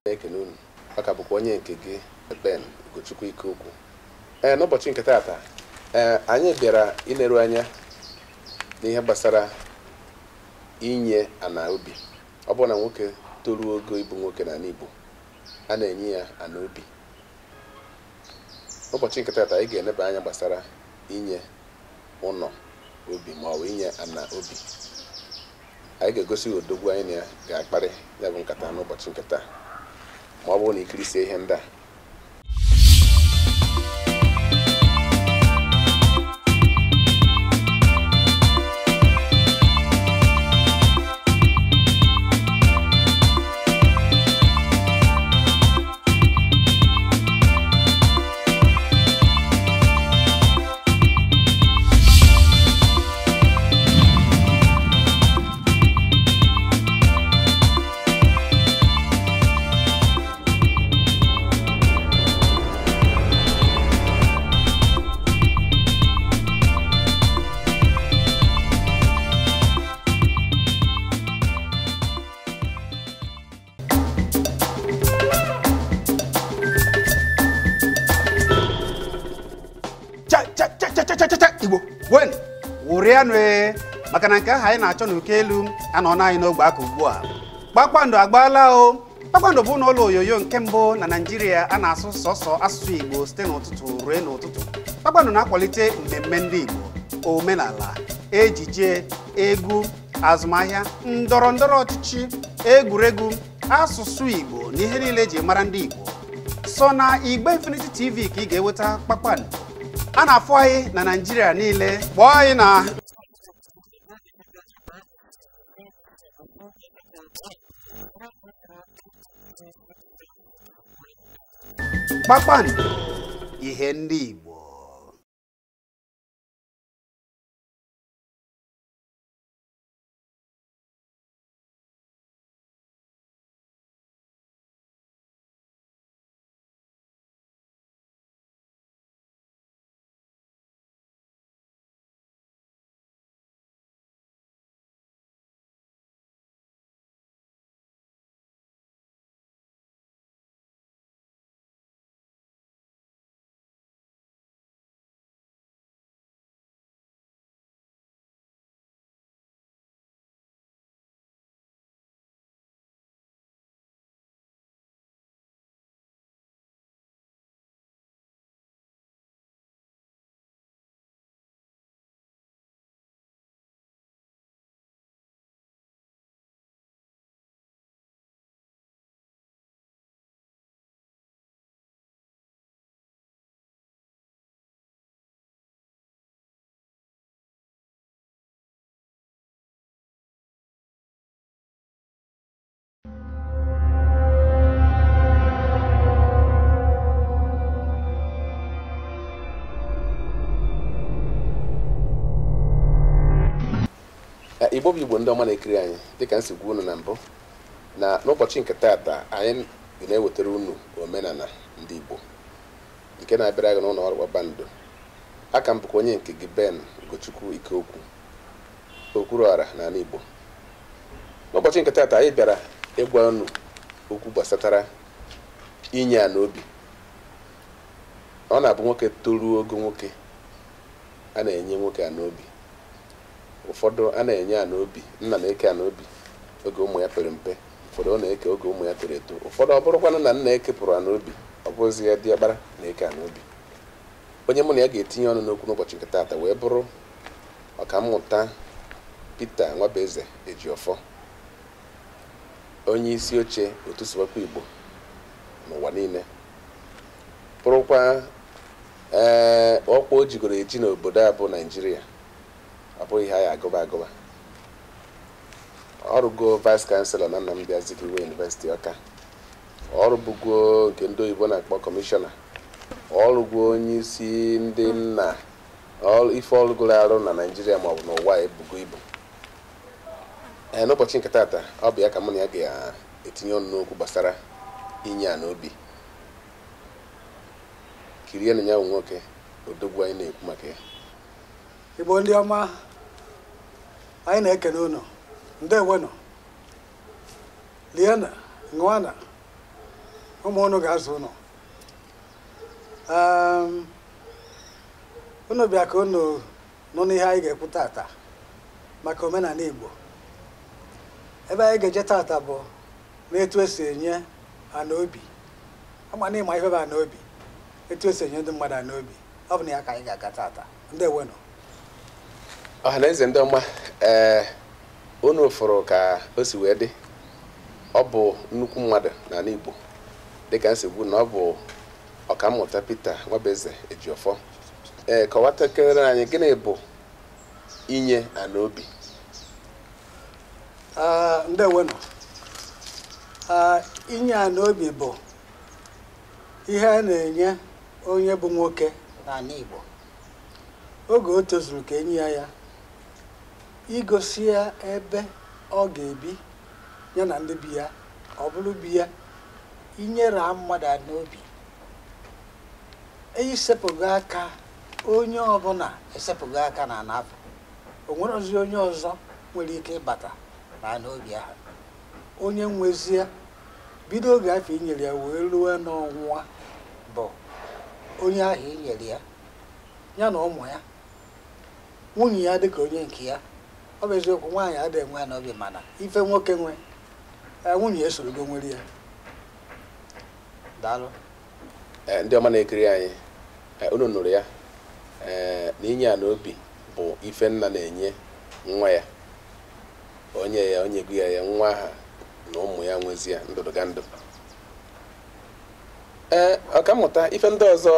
Ekenunu aka bụkwa onye nke gị Ben Ugochukwu Ikeokwu. N'ụbọchị nke taata anyị bịara ileru anya n'ihe gbasara inye ana obi. Ọ bụrụ na nwoke toruo ogo ịbụ nwoke n'ala Igbo, a na-enye ya ana obi. N'ụbọchị nke taata anyị ga-eneba anya gbasara inye ụnọ obi ma ọ bụ inye ana obi. Anyị ga-egosi odogwu anyị na ya ga-akparị ya bụ nkata n'ụbọchị nke taa ma ọ bụrụ na ikirisie ihe ndị a. Igbo wen wụrịanụ maka na nke ahụ anyị na-achọ n'oke elu anọ n'anyị n'ogbe aka ugbu a. Kpakpando agbaala o. Kpakpando bụ n'ụlọ oyoyo nke mbụ na Naịjirịa a na-asụ sọsọ asụsụ Igbo site n'ụtụtụ ruo n'ụtụtụ. Kpakpando na-akwalite mmemme ndị Igbo, omenala, ejije, egwu, azụmahịa, ndọrọndọrọ ọchịchị, egwuregwu, asụsụ Igbo na ihe niile eji mara ndị Igbo. So na Igbo Infinity TV ka ị ga-enweta Kpakpando. A na-afụ anyị na Naịjirịa niile. Kpọọ anyị na Kpakpando, ihe ndị Igbo. Igbo bụ Igbo ndị ọma na-ekiri anyị dịka nsi gwa unu na mbụ na n'ụbọchị nke taata anyị na-ewetara unu omenala ndị Igbo nke na-abịara gị n'ụlọ ọrụ Kpakpando. Aka m bụkwa onye nke gị Ben Ugochukwu Ikeokwu, Okwuruọra n'ala Igbo. N'ụbọchị nke taata anyị bịara ịgwa unu okwu gbasatara inye ana obi. Ọ na-abụ nwoke toruo ogo nwoke, a na-enye nwoke ana obi. Ụfọdụ a na-enye ana obi, nna na-eke ana obi oge ụmụ ya pere mpe, ụfọdụ ọ na-eke oge ụmụ ya toro eto, ụfọdụ ọ bụrụkwanụ na nna ekepụrụ ana obi, ọ bụzi ya diọkpara na-eke ana obi. Onye mụ na ya ga-etinye ọnụ n'okwu n'ụbọchị nke taata wee bụrụ ọkammụta Peter Nwabeze Ejiofọ, onye isi oche otu Sụwakwa Igbo n'ụwa niile, bụrụkwa ọkwa o jigoro eji n'obodo a bụ Naịjirịa. Ọ bụghị ihe anyị agụba. Ọrụgo vice chancellor na Nnamdi Azikiwe University Ọka. Ọrụbugo nke ndị oyibo na-akpọ kọmishọna. Ọrụgo onye isi ndị nna. Ife ọlụgolo arụ na Naịjirịa ma ọ bụ n'ụwa ebugo ibu. N'ụbọchị nke taata ọ bụ ya ka mụ na ya ga-etinye ọnụ n'okwu gbasara inye ana obi. Kirie na ya nwoke odogwu anyị na-ekwu maka ya. Igbo ndị ọma, anyị na-ekene unu ndewenụ liena ṅụana ụmụ unu ga-azụ unu unu bịa ka unu nọ n'ihe anyị ga-ekwu tata maka omenala Igbo ebe anyị ga-eje tata bụ n'etu esi enye anaobi ama na ịma ihe bụ anaobi etu esi enye ndị mmadụ anaobi ọ bụ na ya ka anyị ga-aga tata ndewenụ ọhaneze ndị ọma unu fụrụ ka o si wee dị ọ bụ nnukwu mmadụ n'ala Igbo dịka nsogbu na ọ bụ ọkammụta Peter Nwabeze Ejiofor kọwatakịrị anyị gịnị bụ inye anaobi ndewenụ inye anaobi bụ ihe a na-enye onye bụ nwoke n'ala Igbo oge o tozuru ka enye ya igosi ya ebe ọ ga-ebi ya na ndị bi ya ọ bụrụ bi ya inyere mmadụ anaobi eyisepụghị aka onye ọbụla esepụghị aka na anapụ o nwere ozi onye ọzọ nwere ike ịbata na anaobi ahụ onye nwezie bido oge afọ inyere ya wee ruo n'ọnwụnwa bụ onye ahụ inyere ya ya na ụmụ ya nwunye ya dịka onye nke ya ọ bụ eziokwu nwaanyị adịghị enwe anaobi mana ife nwoke nwe nwunye esorogo nwere ya daalụ ndị ọma na-ekiri anyị unu nụrụ ya na inye anaobi bụ ife nna na-enye nwa ya onye gụ ya nwa ha na ụmụ ya nwezie ndụdụga ndụ ọkammụta ife ndị ọzọ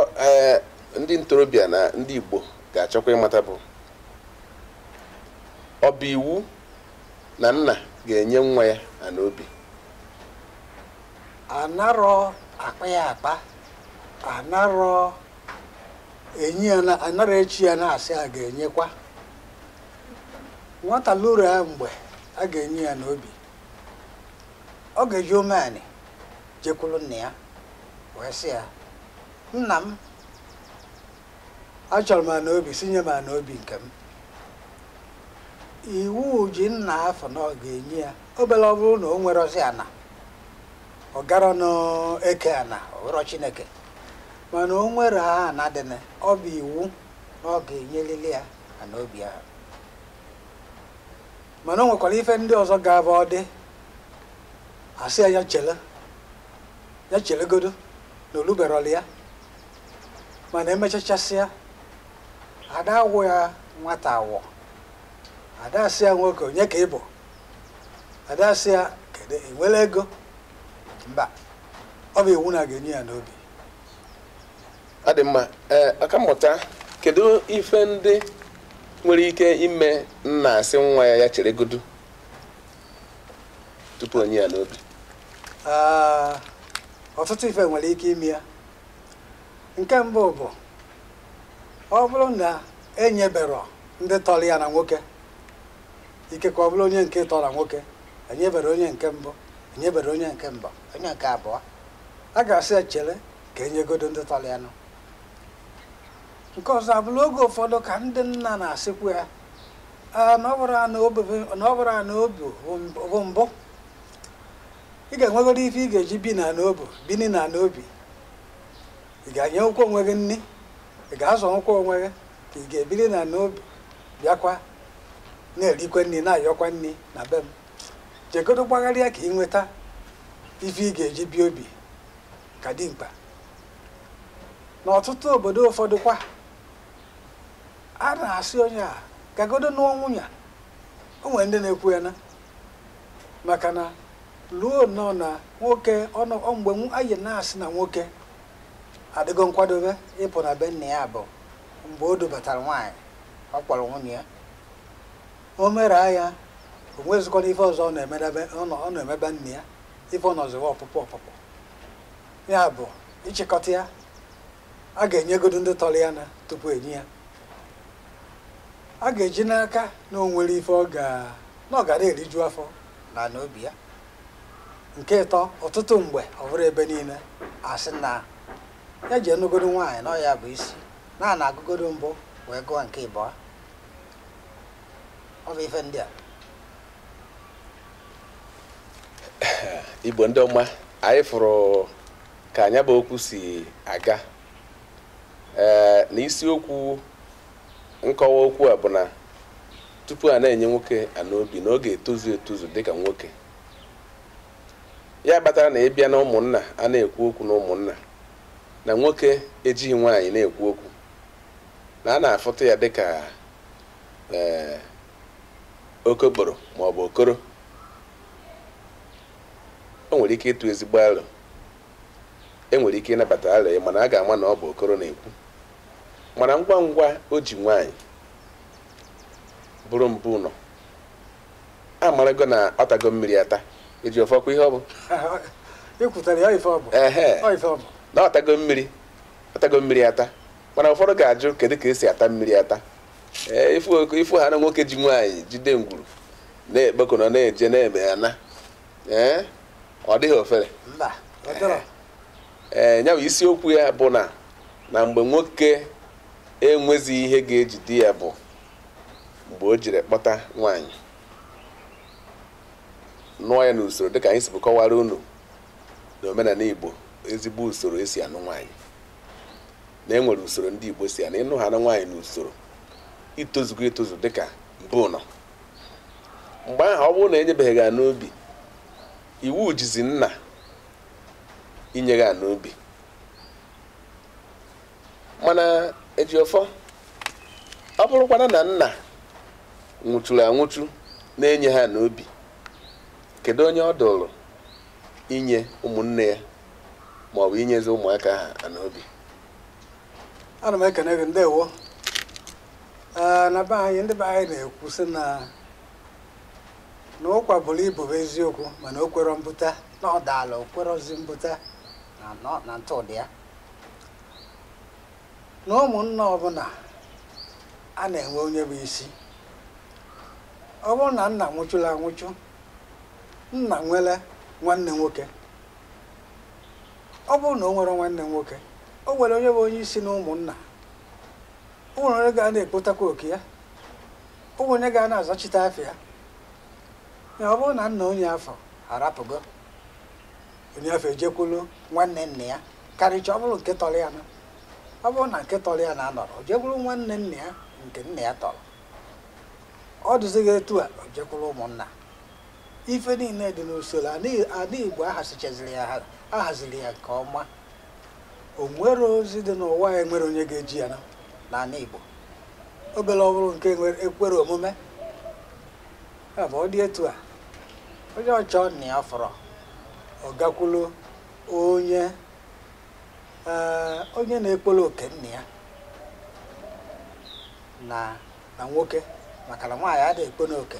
ndị ntorobịa na ndị Igbo ga-achọkwa ịmata bụ ọ bụ iwu na nna ga-enye nwa ya anaobi anarọ akpa ya akpa anarọ enyi ya na anarọ echi ya na-asị a ga-enyekwa nwata lụrụ ya mgbe a ga-enye ya n'obi ọ ga-eji omeanị jekwuru nna ya wee sị ya nna m achọrọ m anaobi sinye m anaobi nke m iwu ji nna afọ na ọ ga-enye ya obere ọ bụrụ na o nwere ozi ana ọ gara n'eke ana ọ were Chineke mana o nwere aha ana dị na ọ bụ iwu na ọ ga-enyelili ya anaobi ahụ mana o nwekwara ife ndị ọzọ ga-abụ ọ dị asị ya chelegodo na oluberọli ya mana emechachasịa ada awụ ya nwata awọ ada asị ya nwoke onye ka ị bụ ada asị ya kedu enwere ego mba ọ bụ iwu na ga-enye ya n'obi ọ dị mma ọkammụta kedu ife ndị nwere ike ime nna asị nwa ya chere godu tupu onye ya n'obi ọtụtụ ife nwere ike ime ya nke mbụ bụ ọ bụrụ na enyebero ndị tọrọ ya na nwoke ikekwe ọ bụrụ onye nke tọrọ nwoke enyebere onye nke mbụ enyebere onye nke mbụ onye nke abụọ a ga-asị chere ka enyegodo ndị tọrọ ya nọ nke ọzọ abụrụ oge ụfọdụ ka ndị nna na-asịkwu ya na ọ bụrụ anaobi bụ mbụ ị ga-enwegodo ife ị ga-eji bini na anaobi ị ga-anye ụkwụ onwe gị nri ị ga-azọ ụkwụ onwe gị ka ị ga-ebiri na anaobi bịakwa na-erikwe nri na-ayọkwa nri na be m jegodo gbagharịa ka ị nweta ife ị ga-eji bie obi ka dị mkpa n'ọtụtụ obodo ụfọdụ kwa a na-asị onye a gagodo nụọ nwunye o nwere ndị na-ekwu ya na maka na luo nọ na nwoke mgbe anyị na-asị na nwoke adịgo nkwadobe ịpụ na be nna ya bụ mgbe o dubatara nwaanyị ọ kpọrọ nwunye ya o mere ya o nwezikwana ife ọzọ ọ na-emebe nna ya ife ọ nọziwa ọpụpụ ya bụ ịchịkọta ya a ga-enyegodo ndị tọrọ ya na tupu enye ya a ga-eji n'aka na o nwere ife ọ gara eriju afọ na n'obi ya nke ịtọ ọtụtụ mgbe ọ bụrụ ebe niile asị na ya ji enugodo nwaanyị na ya bụ isi na agụgodo mbụ wee gụọ nke ịbụọ ọ bụ ife ndị a Igbo ndị ọma, anyị fụrụ ka anya bụ okwu si aga na isiokwu nkọwa okwu a bụ na tupu a na-enye nwoke anaobi na ọ ga-etozu etozu dịka nwoke. Ya kpatara na ịbịa na ụmụnna a na-ekwu okwu na ụmụnna na nwoke ejighị nwaanyị na-ekwu okwu na a na-afụta ya dịka okokporo ma ọ bụ okoro. O nwere ike ịtụ ezigbo alo, enwere ike ịnabata alo ya, mana a ga-ama na ọ bụ okoro na-ekwu. Mana ngwa ngwa o ji nwaanyị bụrụ mbụ nọ amarago na ọ tago mmiri ata. Eji ọfọkwa ihe ọ bụ na ọtago mmiri ata, mana ụfọdụ ga-ajụ kedu ka esi ata mmiri ata. Ifu ha na nwoke ji nwaanyị jide ngwuru na-ekpekọ nọ na-eje na-eme ya na ọ dịghị ofere. Ya bụ isiokwu ya bụ na mgbe nwoke enwezi ihe ga-ejide ya bụ mgbe o jiri kpọta nwaanyị nụọ ya n'usoro dịka anyị si bụ kọwara unu na omenala Igbo ezigbo usoro esi anụ nwaanyị, na enwere usoro ndị Igbo si anụ ịnụ ha na nwaanyị n'usoro itozugo etozu dịka mbụ nọ. Mgbe ahụ ọ bụrụ na enyebeghị gị n'obi, iwu jizi nna inye gị n'obi. Mana eji ọfọ ọ bụrụkwana na nna nwụchuru anwụchu na-enye ha n'obi, kedu onye ọ dụrụ inye ụmụnne ya ma ọ bụ inyezi ụmụaka ha n'obi? Ana m ekene gị, ndewo. Na be anyị, ndị be anyị na-ekwu sị na ụkwa bụrụ ibu bụ eziokwu, mana o kwero mbụta na ọ daala o kwerozi mbụta na ntụdị ya. Na ụmụnna ọbụla a na-enwe onye bụ isi. Ọ bụrụ na nna nwụchụrụ anwụchụ, nna nwere nwanne nwoke. Ọ bụrụ na o nwere nwanne nwoke, o nwere onye bụ onye isi na ụmụnna. O nwere onye ga na-ekpotakwa oke ya, o nwere onye ga na-azachite afọ ya. Ọ bụrụ na nna onye afọ arapụgo, onye afọ ejekwulu nwanne nna ya, karịcha ọ bụrụ nke tọrọ ya na. Ọ bụrụ na nke tọrọ ya na-anọrọ, o jekwulu nwanne nna ya nke nna ya tọrọ. Ọ dụzighị etu a, o jekwulu ụmụnna. Ife niile dị n'usoro ana Igbo ahaziri ya nke ọma. O nwere ozi dị n'ụwa ya nwere onye ga-eji ya n'ala Igbo. Obere ọ bụrụ nke ekwere omume ya bụ ọ dị etu a, onye ọchọ nna ya fọrọ ọ gakwulu onye na-ekpolo oke nna ya na nwoke, maka na nwaanyị adịghị ekpo n'oke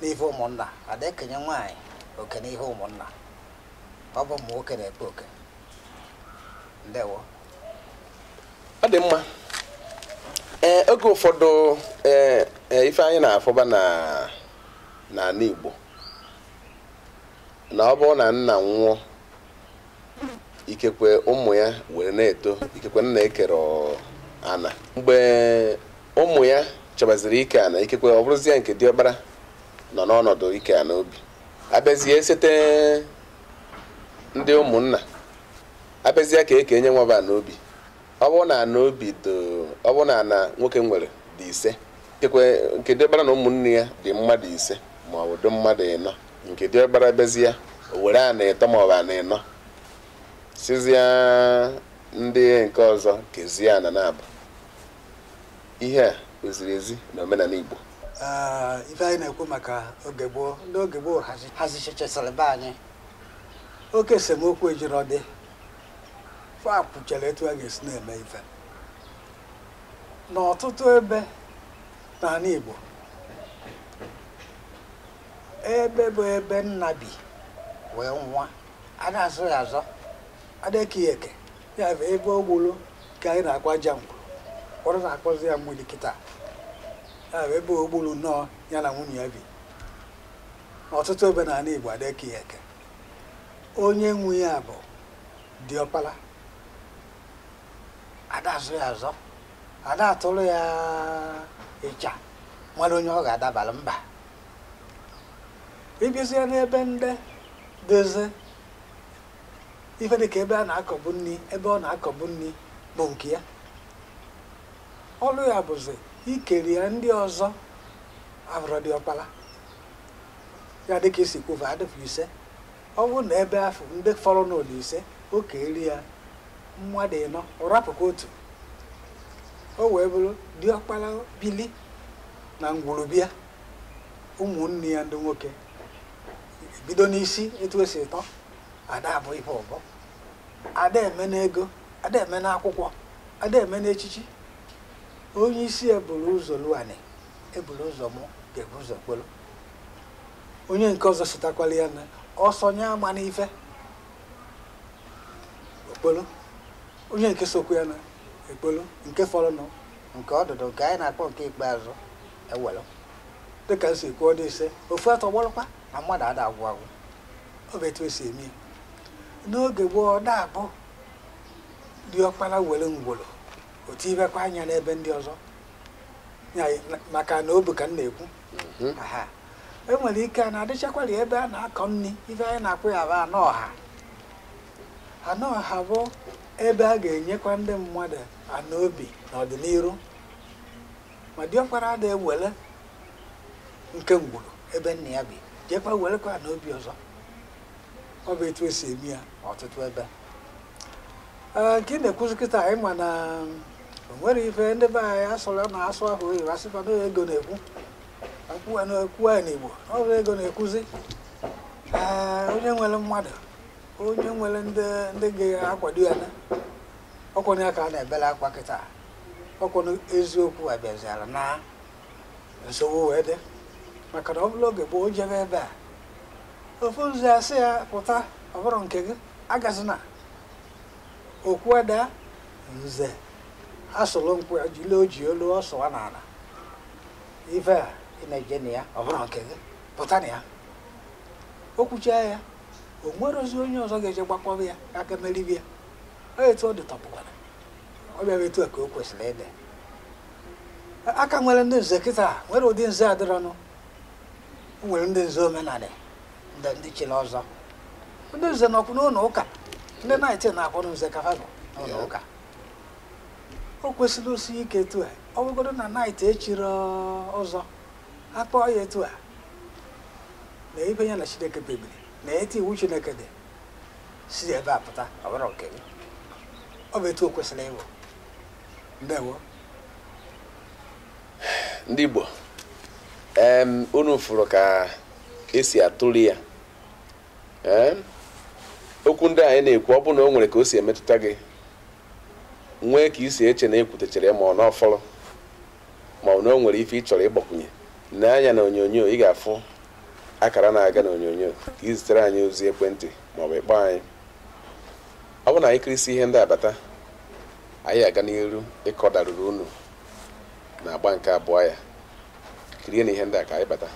n'ife ụmụnna, adịghị ekenye nwaanyị oke n'ihe ụmụnna. Ọ bụ ụmụ nwoke na-ekpo oke. Ndewo. Ọ dị mma. Oge ụfọdụ ife anyị na-afọba n'ala Igbo na ọ bụrụ na nna nwụọ, ikekwe ụmụ ya were na-eto, ikekwe nna ekere ana. Mgbe ụmụ ya chọbaziri ike ana, ikekwe ọ bụrụzie nke diọkpara nọ n'ọnọdụ ike ana obi, abịazie sete ndị ụmụnna, abịazie ka ekenye nwaba n'obi. Ọ bụrụ na n'obi ọ bụrụ na ana nwoke nwere dị 5, ikekwe nke diọkpara na ụmụnne ya dị mmadụ 5 ma ọ bụ dị mmadụ 4, nke diọkpara bịazie o were ana 3 ma ọ bụ ana 4 sizie ndị nke ọzọ kezie ana na-abụ. Ihe a oziri ezi na omenala Igbo. Ife anyị na-ekwu maka oge gboo, ndị oge gboo hazichechasịrị be anyị. Oke esemokwu ejiri ọdị fapụchara etu a ga-esi na-eme ife n'ọtụtụ ebe n'ala Igbo. Ebe bụ ebe nna bi wee nwa, a na-azụ ya azọ, adịghị ya eke. Ya bụ ebe ogbulu ka anyị na-akwa jangwụ, ụfọdụ na-akpọzi ya mmiri kịta. Ya bụ ebe ogbulu nnọọ ya na nwunye ya bi. N'ọtụtụ ebe n'ala Igbo adịghị ya eke. Onye nwe ya bụ diọkpara, ada azụ ya azọ, ada atụrụ ya ịcha, nwere onye ọ ga-adabara mba. ịbịazie n'ebe ndị dozie ife dị ka ebe a na-akọbu nri ebe ọ na-akọbu nri bụ nke ya ọlụ ya bụzi ikeri ya ndị ọzọ abụrụ dị ọkpala ya dịka isi kwuva adịfụ ise ọ bụrụ na ebe afọ ndị fọrọ n'ụlọ ise o keri ya mmadụ ịnọ ụrapụkwa otu o wee bụrụ dị ọkpala bili na ngwurubịa ụmụnne ya ndị nwoke bido n'isi etu esi tọ ada abụ ife ọbọ ada eme n'ego ada eme n'akwụkwọ ada eme n'echichi onye isi eburu ụzọ luani eburu ụzọ mụ ga-ebu ụzọ kpolo onye nke ọzọ sitakwala ya na ọsọ nye ama n'ife okpolo onye nke sokwu ya na ekpolo nke fọrọnụ nke ọdụdụ nke anyị na-akpọ nke ikpeazụ ewelụ dịka nsi kwuo dị ise ofu atọ gbọrọkwa na mmadụ ada agwụ agwụ ọ bụ etu esi eme n'oge gboo ọ da-abụ dị ọkpara were ngworo otu ibekwa anya n'ebe ndị ọzọ maka na obu ka m na-ekwu enwere ike a na-adịchakwara ebe a na-akọ nri ife anyị na-akpụ ya bụ anọ ọha bụ ebe a ga-enyekwa ndị mmadụ ana obi n'ọdịnihu ma diọkpara ada ewere nke ngwuru ebe nna ya bi jekwa werekwa ana obi ọzọ ọ bụ etu esi eme ya ọtụtụ ebe nke na-ekwuzi kịta anyị ma na o nwere ife ndị be anyị asụrụ na-asụ ahụ oyibo asịkwa na ego na-ekwu ekwu anyị n'Igbo ọ bụ ego na-ekwuzi onye nwere mmadụ onye nwere ndị ga-akwado ya na ọkwanye aka a na-ebere akwa kịta ọkwanye eziokwu abịaziara na nsogbu wee dị maka na ọ bụla oge gboo jebe ebe a ofu nze asị ya pụta ọ bụrụ nke gị agazina okwu ada nze asụlụ nkwụ ya jile oji olu ọsụwa n'ala ife a ị na-eje na ya ọ bụrụ nke gị pụta na ya okwuchaa ya o nwere ozi onye ọzọ ga-eje gbakpọrọ ya aka meribi ya etu ọ dị tọpụkwara ọ bịara etu a ka o kwesịrị ịdị aka nwere ndị nze kịta nwere ụdị nze adịrọnụ nwere ndị nze omenala ndị chịrị ọzọ ndị nze nọkwu n'ụlọ ụka ndị naịtị na-akpọrọ nze kafago n'ụlọ ụka o kwesịrị osi ike etu a ọ bụgodo na naịtị echiri ọzọ akpọ ya etu a na ibe ya na Chineke kpebiri na eti iwu Chineke dị si ebe a pụta ọ bụrụ nke gị ọ bụ etu o kwesịrị ịwụ ndewo ndị Igbo unu fụrụ ka esi atụli ya okwu ndị anyị na-ekwu ọ bụ na o nwere ka o si emetụta gị nwee ka isi eche na ekwutechara ma ọ n'ọfọrọ ma ọ na o nwere ife ị chọrọ ịgbakwunye n'anya na onyonyo ị ga-afụ akara na-aga n'onyonyo ka ị zitere anyị ozi ekwentị maọbụ ịkpọ anyị ọ bụ na anyị kirisi ihe ndị abata anyị aga n'iru ịkọdaruru unu na agba nke abụọ ya kirie na ihe ndị a ka anyị bata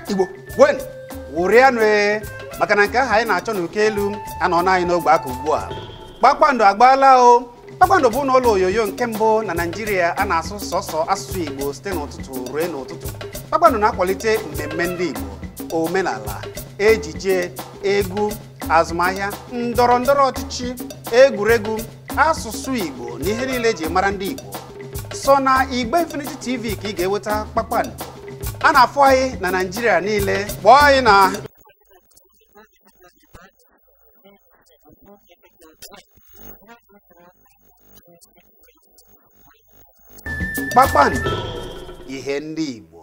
Igbo wen wụrịanụ maka na nke ahụ anyị na-achọ n'oke elu anọ na anyị n'ogbe aka ugbu a kpakpando agbaala o kpakpando bụ n'ụlọ oyoyo nke mbụ na Naịjirịa a na-asụ sọsọ asụsụ Igbo site n'ụtụtụ ruo n'ụtụtụ kpakpando na-akwalite mmemme ndị Igbo omenala ejije egwu azụmahịa ndọrọndọrọ ọchịchị egwuregwu asụsụ Igbo na ihe niile eji mara ndị Igbo so na Igbe Infinity TV ka ị ga-enweta kpakpando a na-afụ anyị na Naịjirịa niile kpọọ anyị na Kpakpando ihe ndị Igbo.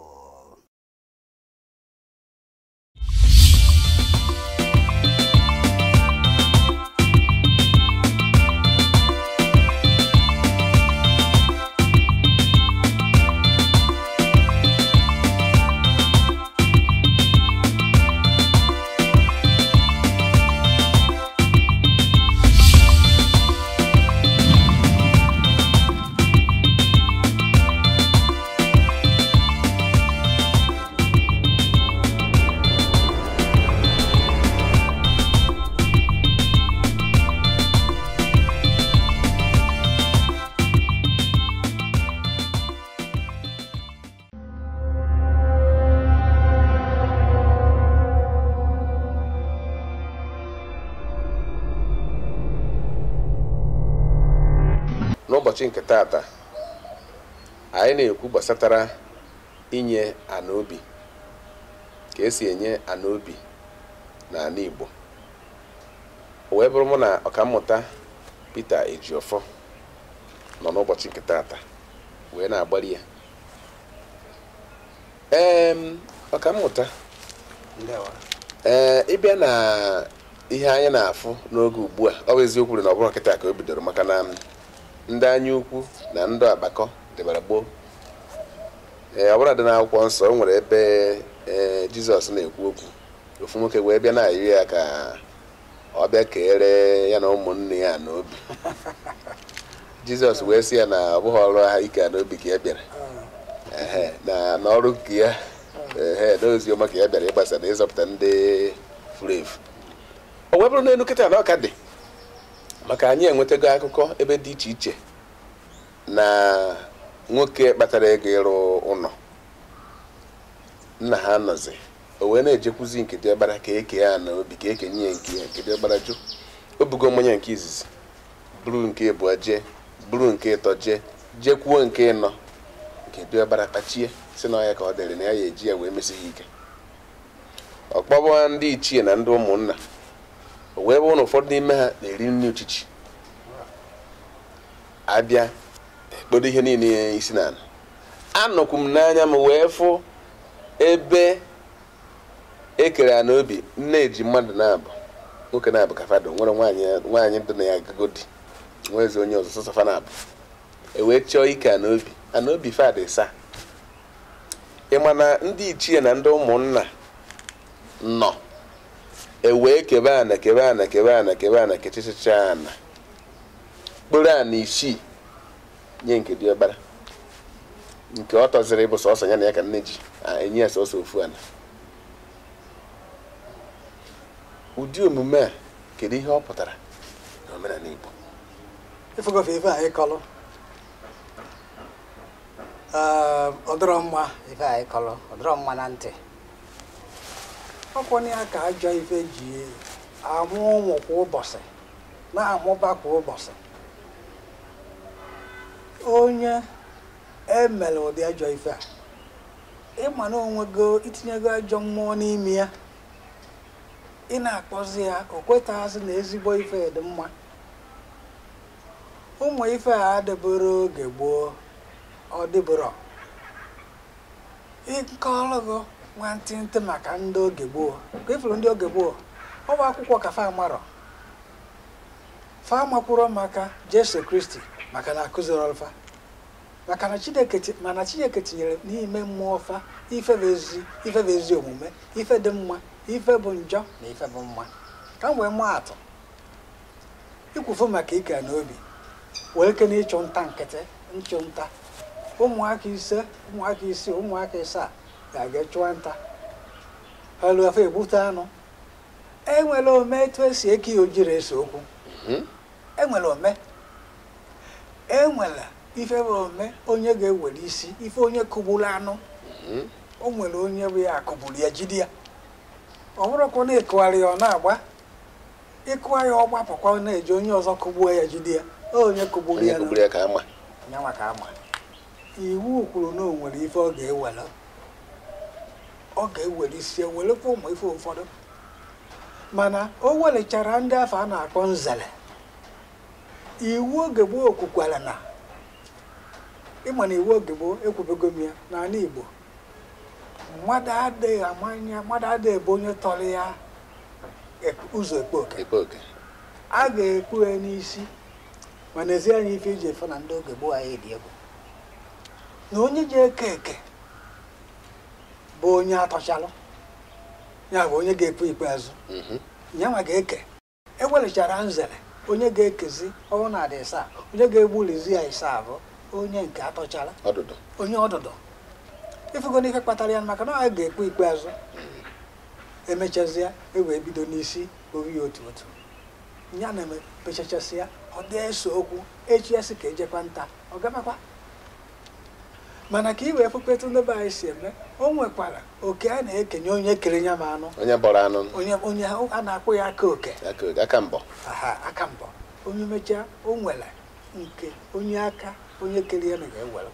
N'ụbọchị nke taata anyị na-ekwu gbasatara inye ana obi, ka esi enye ana obi n'ala Igbo. O wee bụrụ mụ na ọkammụta Peter Ejiofor nọ n'ụbọchị nke taata wee na-agbali ya. Ọkammụta, ịbịa na ihe anyị na-afụ n'oge ugbu a, ọ bụ eziokwu na ọ bụrụ kịta ka o bidoro, maka na ndị anya ukwu na ndị agbakọ dịbara gboo. Ọ bụla dị n'akwụkwọ nsọ, o nwere ebe Jizọs na-ekwu okwu, ofu nwoke wee bịa na-ayị ya ka ọ bịa keere ya na ụmụnne ya n'obi. Jizọs wee sị ya na ọ bụghị ọrụ ha ike n'obi ka ya bịara, na ọrụ nke ya n'ozi ọma ka ya bịara ịgbasa na ịzọpụta ndị furu efu. O wee bụrụ n'elu kịta na ọka dị, maka anyị enwetago akụkọ ebe dị iche iche na nwoke kpatara ego ịrụ ụlọ, nna ha nọzi, o wee na-ejekwuzi nke diọkpara ka eke ya na obi, ka ekenye ya nke diọkpara jụ. O bugo mmanya nke izizi, buru nke abụọ jee, buru nke ịtọ jee, jekwuo nke ịnọ, nke diọkpara kpachie si na ya ka ọ dịrị na ya eji ya wee mesighi ike. Ọkpọbọ ndị ichie na ndị ụmụnna, o wee bụ na ụfọdụ n'ime ha na-eri nri uchichi. Abịa ekpodo ihe niile isi n'ala. Anọkwu m n'anya m wee fụ ebe ekere ana obi, nne eji mmadụ na-abụ, nwoke na-abụ ka fado, nwere nwaanyị dị na ya agagodi, nwezi onye ọzọ sọsọfa na-abụ, wee chọọ ike ana obi fada ịsa. Ịma na ndị ichie na ndị ụmụnna nọ ewee kebe ana kechichicha ana, kporo ana isii nye nke diọkpara, nke ọ tọziri ịbụ sọsọ ya na ya ka nne ji enye ya sọsọ ofu ana. Ụdị omume a kedu ihe ọ pụtara n'omenala Igbo? Ifugofe ife anyị kọlụ ọ dịrọ mma, ife anyị kọlụ ọ dịrọ mma na ntị. Ọkwanye ya ka ajọ ife ji amụ ụmụ kwa ụbọchị, na-amụba kwa ụbọchị. Onye emere ụdị ajọ ife a, ịma na onwego itinyego ajọ mmụọ n'ime ya, ị na-akpọzi ya o kwetaghịzị na ezigbo ife dị mma. Ụmụ ife a adịboro oge gboo, ọ dịboro ịkọlụgo nwantịntị maka ndị oge gboo. Ka ifuru ndị oge gboo, ọ bụ akwụkwọ ka fa marọ, fa makwuro maka Jesu Kristi, maka na akụziri ọlfa, maka na Chineke tinyere n'ime mmụọ fa ife bụ ezi omume, ife dị mma, ife bụ njọ na ife bụ mma. Ka m wee maa atụ ikwufu maka ike na obi, wee ike na ịchụ nta nkịtị, nchụ nta. Ụmụaka ise, ụmụaka isii, ụmụaka isaa ga-aga chụọ nta, ha lụọ afọ egbute anụ. Enwere ome etu esi eke ya ojiri ese okwu, enwere ome, enwere ife bụ ome onye ga-ewere isi ife onye kụgburu anụ, o nwere onye bụ ya akụgburu ya jide ya. Ọ bụrụkwa na ịkụgharị ya ọ na-agba, ịkụgha ya ọ gbapụkwa na-eji onye ọzọ kụgbuo ya jide ya, onye kụgburu ya ka ama, nyanwa ka ama. Iwu kwuru na o nwere ife ọ ga-ewere isi ewelekwa ụmụ ife ụfọdụ, mana o welechara ndị afọ a na-akpọ nzele, iwu oge gboo kwukwara na ịma na iwu oge gboo ekwubego m ya n'ala Igbo mmadụ adịghị amanya mmadụ adịghị ebe onye tọrọ ya ụzọ ekpe oke a ga-ekpu ya n'isi ma n'ezi anya ife iji efe na ndị oge gboo anyị dị egwu na onye ji eke bụ onye atọchalụ ya bụ onye ga-ekpu ikpeazụ ya ma ga-eke ewelichara nzere onye ga-ekezi ọnwụ na adị ịsaa onye ga-egbulizi ya ịsaa bụ onye nke atọchala onye ọdụdụ ifugo n'ife kpatara ya maka na a ga-ekpu ikpeazụ emechazie ewee bido n'isi oyi otu ya na-eme pechachasị ya ọ dị eso okwu echi ya sị ka ejekwa nta ọ gamakwa mana ka i wee fukpetu ndị be anyị si eme o nwekwara oke a na-ekenye onye kere nya ma anụ onye a na-akpụ ya aka oke aka mbọ onye mechaa o nwere nke onye aka onye kere ya na ga-ewere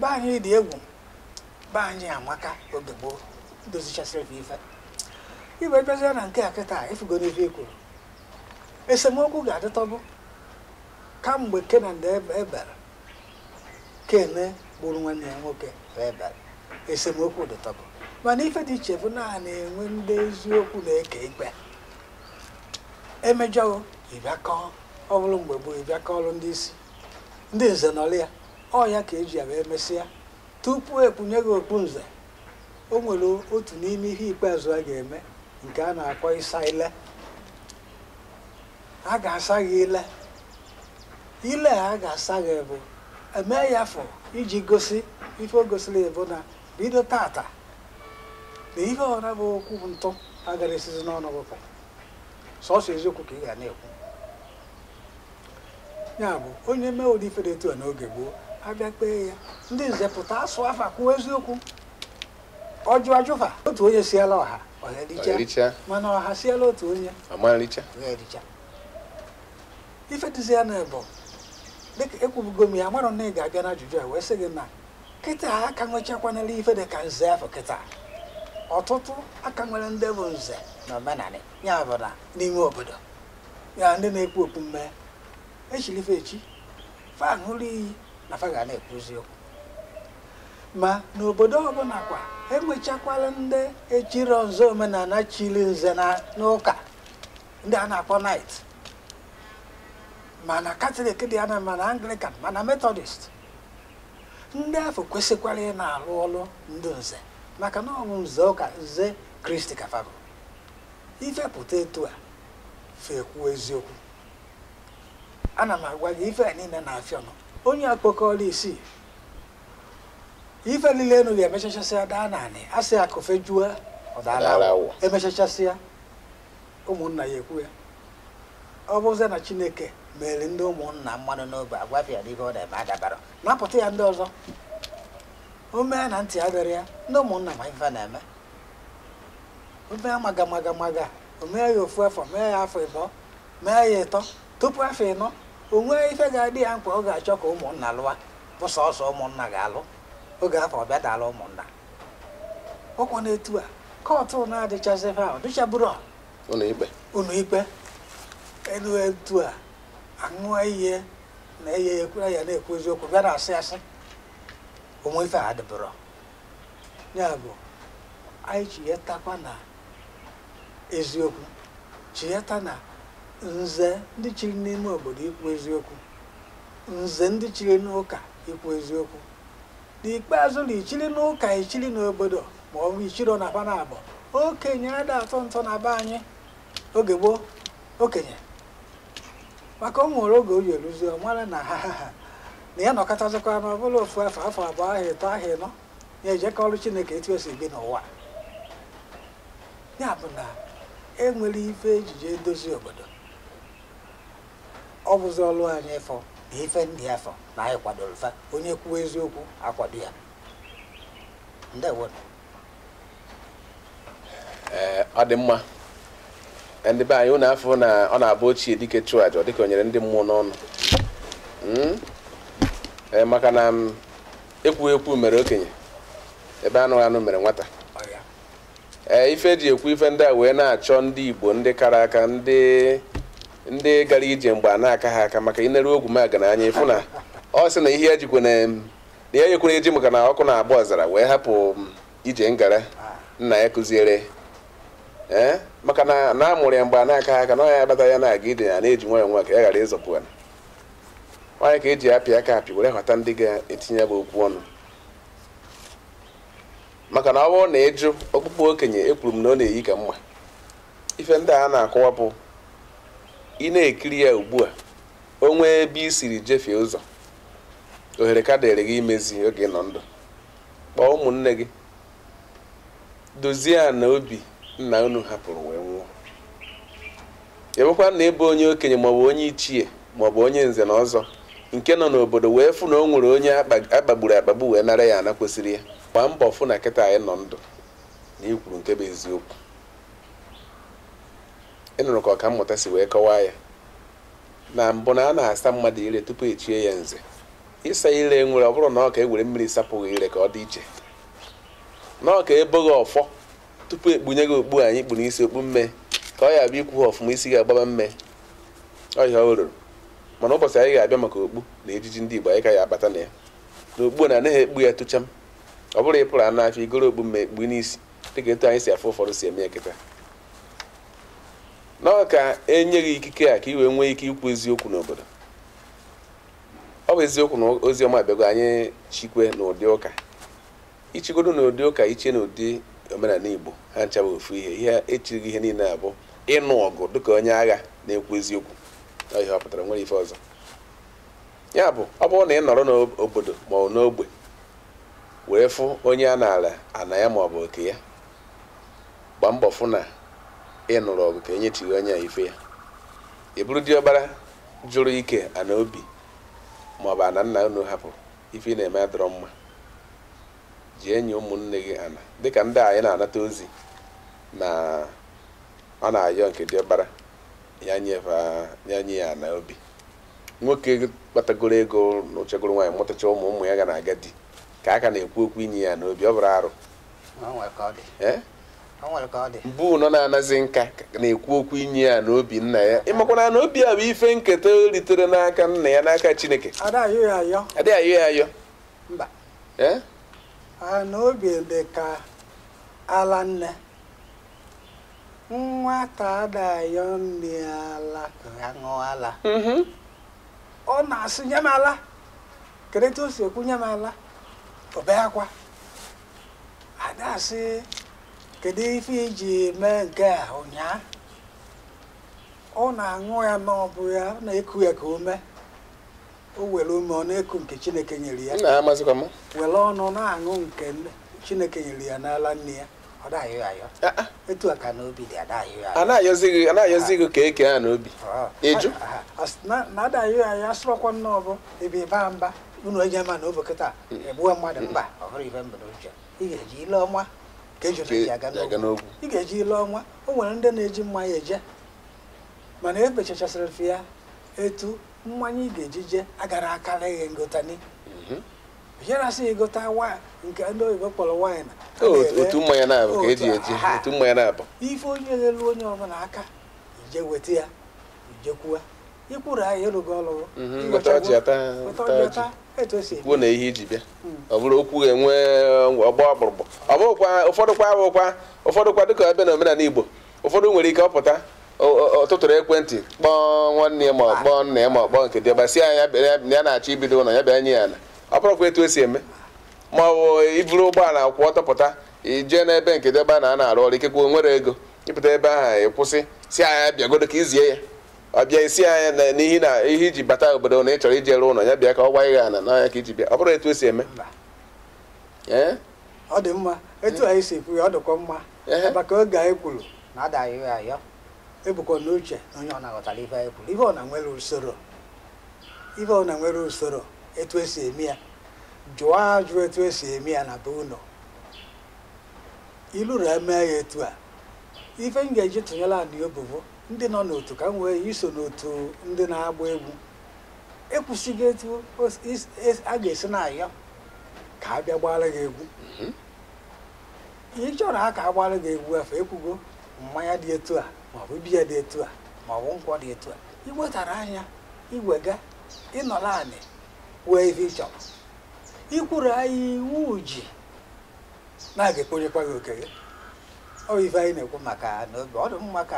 be anyị dị egwu be anyị amaka oge gboo dozichasịrị ife ibe bịazie na nke a kịta ifugo n'ife ikwuru esemokwu ga-adịtọbụ kamgbe Kenan ebere Kene gburu nwanne ya nwoke ebere esemokwu dịtọbụ mana ife dị iche bụ na na-enwe ndị eziokwu na-eke ikpe emejọọ ịbịakọ ọ bụrụ mgbe gboo ịbịakọ ọrụ ndị isi ndị nze nọrọ ya ọ ya ka eji ya wee mesịa tupu ekpunye gị okpu nze o nwere otu n'ime ihe ikpeazụ a ga-eme nke a na-akpọ ịsa ile a ga-asa gị ile a ga-asa gị bụ eme ya afọ iji gosi ife o gosiri ya bụ na bido tata na ihe ọra bụ okwu bụ ntụ agara esizi n'ọnụ bụpụ sọsọ eziokwu ka ị ga na-ekwu ya bụ onye mee ụdị ife dị etu a n'oge gboo abịa kpee ya ndị nze pụta asụ afa kwuo eziokwu ọjụ ajụfa otu onye siela ọha ericha mana ọha siela otu onye ericha ife dịzi ya na bụ dịka ekwubugo m ya mara na ị ga-abịa na ajụjụ a wee sị gị na kịta aka nwechakwanala ife dị ka nze afọ kịta ọtụtụ aka nwere ndị bụ nze na omenala ya bụ na n'ime obodo ya ndị na-ekpu okpu mmee echiri ife echi fa ṅụrụ iyi na fa ga na-ekwu eziokwu ma n'obodo ọbụla kwa enwechakwala ndị echiro nze omenala chiri nze n'ụka ndị a na-akpọ night mana Katọlik dị ana mana Anglican mana Methodist ndị afọ kwesịkwara ị na-alụ ọlụ ndị nze maka na ọ bụ nze ụka nze Kristi ka fa bụ ife pụta etu a fekwuo eziokwu ana m agwa gị ife a niile na-afịa ọnụ onye akpọkọọla isi ife niile enu ga-emechachasịa daa naanị asị akụfe juo ọdala emechachasịa ụmụnna ya ekwu ya ọ bụzie na Chineke mere ndị ụmụnna mmadụ n'obe agwafịa n'ihe ọ na-eme adabara napụta ya ndị ọzọ o mee na ntị adịrị ya ndị ụmụnna ma ife na-eme o mee maga o mee ya ofu afọ mee ya afọ ịbọ mee ya ịtọ tupu afọ ịnọ o nwee ife ga-adị ya mkpa ọ ga-achọ ka ụmụnna lụwa bụ sọsọ ụmụnna ga-alụ oge afọ ọbịa dala ụmụnna ọkwa na-etu a kọtụ na-adịchazi fa ọ dịchabụrụ ụlọ ikpe elu etu a aṅụọ ihe na eye ekwura ya na-ekwu eziokwu bịa na-asị asị onwe ife a adịbụrụ ya bụ anyị chietakwa na eziokwu chieta na nze ndị chiri n'ime obodo ikwu eziokwu nze ndị chiri n'ụka ikwu eziokwu n'ikpeazụ na ichiri n'ụka ichiri n'obodo ma ọ bụ ichiri na bana abụọ okenye ada atọ ntọ na be anyị oge gboo okenye maka ọ nwere oge oyi eluzi ọ mara na na ya nọkọtazikwa na ọ bụla ofu afọ abụọ ahụ ịtọ ahụ ịnọ ya ejekọ ọrụ Chineke etu esi ebi n'ụwa ya bụ na enwere ife ejije edozi obodo ọ bụzi ọlụ anyị ịfọ na ife ndị afọ na anyị kwadoro fa onye kwuo eziokwu akwado ya ndewo ọ dị mma ndị be anyị ụnụ afọ na ọ na-abụ ochie dike chụọ aja dịka o nyere ndị mmụọ n'ọnụ maka na ekwu mere okenye ebe anụ mere nwata ife eji ekwu ife ndị a wee na-achọ ndị Igbo ndị kara aka ndị ndị gara ije mgbe a na-aka ha aka maka inere ogwu maga na anya ịfụ na ọ sị na ihe ya jikwa na ya ekwere eji maka na ọkụ na-agba ọzara wee hapụ ije ngara nna ya kụziere maka na amụrụ ya mgbe a na-aka ha aka na ọ ya agbata ya na-aga ije ya na-eji nwayọ nwa ka ya ghara ịzọpụ ya nwaanyị ka eji apị aka apị were ghọta ndị ga-etinye bụ okwu ọnụ maka na ọ bụrụ na ịjụ okpukpe okenye ekwuru m na ọ na-eyi ka mma ife ndị a na-akọwapụ ị na-ekiri ya ugbu a o nwee ebe i siri jefie ụzọ ohere ka dịrị gị imezi oge nọ ndụ kpọọ ụmụnne gị dozie na obi nna unu hapụrụ wee nwụọ ebekwa na ebe onye okenye maọbụ onye ichie maọbụ onye nze na ọzọ nke nọ n'obodo wee fụ na o nwere onye akpagburu akpagbu wee nara ya ana kwesịrị ya gbaa mbọ fụ na kịta anyị nọ ndụ na ikwuru nke bụ eziokwu ị nụrụ ka ọkammụta si wee kọwaa ya na mbụ na a na-asa mmadụ ire tupu echie ya nze ịsa ire nwere ọ bụrụ na ọ ka ewere mmiri sapụghị ire ka ọ dị iche na ọ ka eboghị ọfọ tupu ekpunye gị okpu anyị kpụ n'isi okpu mme ka ọ ya abịa ikwu ha ọfụma isi ga-agbaba mme ọhịa o ruru mana ụbọchị anyị ga-abịa maka okpu na ejiji ndị Igbo anyị ka ya abata na ya na okpu na anaghị ekpu ya tụcham ọ bụrụ ịpụrụ anụ afọ igoro okpu mme ekpu n'isi dịka etu anyị si afụ ụfọdụ si eme ya kịta na ka enye gị ikike a ka i wee nwee ike ikwu eziokwu n'obodo ọ bụ eziokwu na ozi ọma abịago anyị chikwe n'ụdị ụka ichigodo n'ụdị ụka iche n'ụdị omenala Igbo ha nchaba ofu ihe echirighị ihe niile abụ ịnụ ọgụ dịka onye agha na-ekwu eziokwu ihe ọ pụtara nwere ife ọzọ ya bụ ọ bụrụ na ị nọrọ n'obodo ma ọ n'ogbe wee fụ onye a na-ala ana ya ma ọ bụ oke ya gbaa mbọ fụ na ị nụrụ ọgụ ka enyechighị onye a ife ya ị bụrụ diọkpara jụrụ ike ana obi ma ọ bụ ana nna unu hapụrụ ife ị na-eme adọrọ mma ji enyi ụmụnne gị ana dịka ndị anyị na-anata ozi na ọ na-ayọ nke diọkpara ya nye ya ana obi nwoke kpatagoro ego na uchegoro nwaanyị mụtacha ụmụ ya ga na-aga di ka aka na-ekwu okwu inye ya na obi ọ bụrụ arụ mbụ nọ na-anazi nka na-ekwu okwu inye ya na obi nna ya ịmakwana na obi a bụ ife nketa o ritere n'aka nna ya n'aka Chineke adịghị ayọ ya ayọ mba na obi dị ka ala nne nwata adayọ nri ala ka ya ṅụọ ala ọ na-asị nye m ala kedu etu o si ekwu nye m ala ọ bee akwa ada asị kedu ife iji mee nke a ụnyaa ọ na-aṅụ ya n'ọbụ ya ọ na-eku ya ka ume o were ume ọ na-eku nke Chineke nyere ya were ọnụ na-aṅụ nke Chineke nyere ya n'ala nne ya ọ daghị ayọ etu a ka n'obi dị adaghị ayọ ana-ayọzi gị ka eke ha n'obi ịjụ na adaghị ayọ asụrọkwa nnọọ ebe ịba mba unu onye ma na obokịta egbuwe mmadụ mba ọ hụrụ ife mbụ n'uche ị ga-eji ile ọnwa ka eji aga n'ogwu ị ga-eji ile ọnwa o nwere ndị na-eji mmanya eje mana ebechachasịrị fe ya etu mmanya ị ga-eji je agara akara ihe ngotani yerasị egota nke ndị oyibo kpọrọ waịn otu mmanya na-abụ ka eji eji otu mmanya na-abụ ife onye elu onye ọbụla aka ije weta ya ijekwuwa ikwuru ahịa erugo ọlụrụ etu o si kwuo na ihe iji bịa ọ bụrụ okwu ga-enwe ọgbọ ọgbụrụgbọ ọ bụrụkwa ụfọdụkwa dịka ebe na omenala Igbo ụfọdụ nwere ike ọpụta ọtụtụrụ ekwentị kpọọ nwanne ya ma ọ kpọọ nna ya ma ọ kpọọ nke dị ọbasị ya na-achọ ibido ụlọ ya bịa nye ya na ọ bụrụkwa etu o si eme ma ọ bụ iburu ụgbọala kwụ ọtọpụta ijee n'ebe nke dị ebe a na-arụ ọrụ ikekwe nwere ego ịpụta ebe ahụ ịkwụsị si anya bịagodo ka izie ya ọ bịa isi anya n'ihi na ihe iji bata obodo na ị chọrọ ije rụ ụlọ ya bịa ka ọ gwa ihe ana n'anya ka iji bịa ọ bụrụ etu o si eme ọ dị mma etu anyị si ekwu ya ọ dịkwa mma maka oge anyị kwuru na adaghị ayọ ebukwa n'uche na onye ọ na-aghọtara ife anyị kwuru ife ọ na nwere usoro etu esi eme ya jụọ ajụ etu esi eme ya na be ụlọ iluru eme ya etu a ife m ga-eji tụnyere anyị obobo ndị nọ n'otu ka m wee iso n'otu ndị na-agba egwu ekwusigo etu a ga-esi na-ayọ ka a bịa gbara gị egwu ị chọrọ ha ka a gbara gị egwu afọ ekwugo mmanya dị etu a maọbụ biya dị etu a maọbụ nkwọ dị etu a iwetara anya iwega ịnọla anị wee ife ịchọrọ ikwuru anyị iwu ji na-aga ekponyekwa gị oke gị ọ ife anyị na-ekwu maka n'obi ọ dị mma ka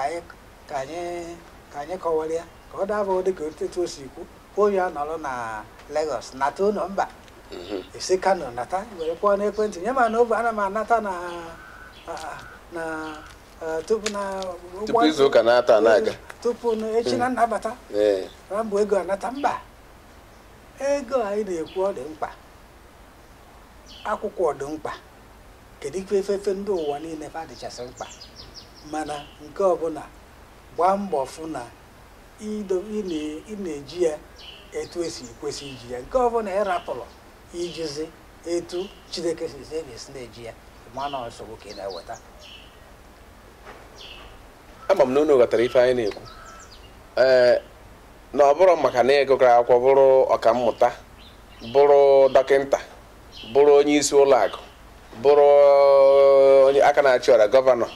anyị kọwara ya ka ọ dabụ dị ka otu o si kwu onye a nọrọ na Lagos nata ụlọ mba esi Kano nata were kpọọ n'ekwentị nye ma na obe ana m anata na tupu izu ụka na-ata na-aga tupu echi na nnabata na mbụ ego anata mba ego anyị na-ekwu ọ dị mkpa akwụkwọ dị mkpa kedu ikpe efefe ndị ụwa niile fa dịchasị mkpa mana nke ọbụla gbaa mbọ fụ na ị na-eji ya etu esi kwesị iji ya nke ọbụla ịrapụrụ ijizi etu Chineke si esi na-eji ya mana nsogbu ka ị na-eweta. Ama m na unu ghọtara ife anyị na-ekwu na ọ bụrụ maka na ịgụgara akwụkwọ bụrụ ọkammụta bụrụ dọkịnta bụrụ onye isi ụlọ akụ bụrụ onye aka na-achị ọra gọvanọ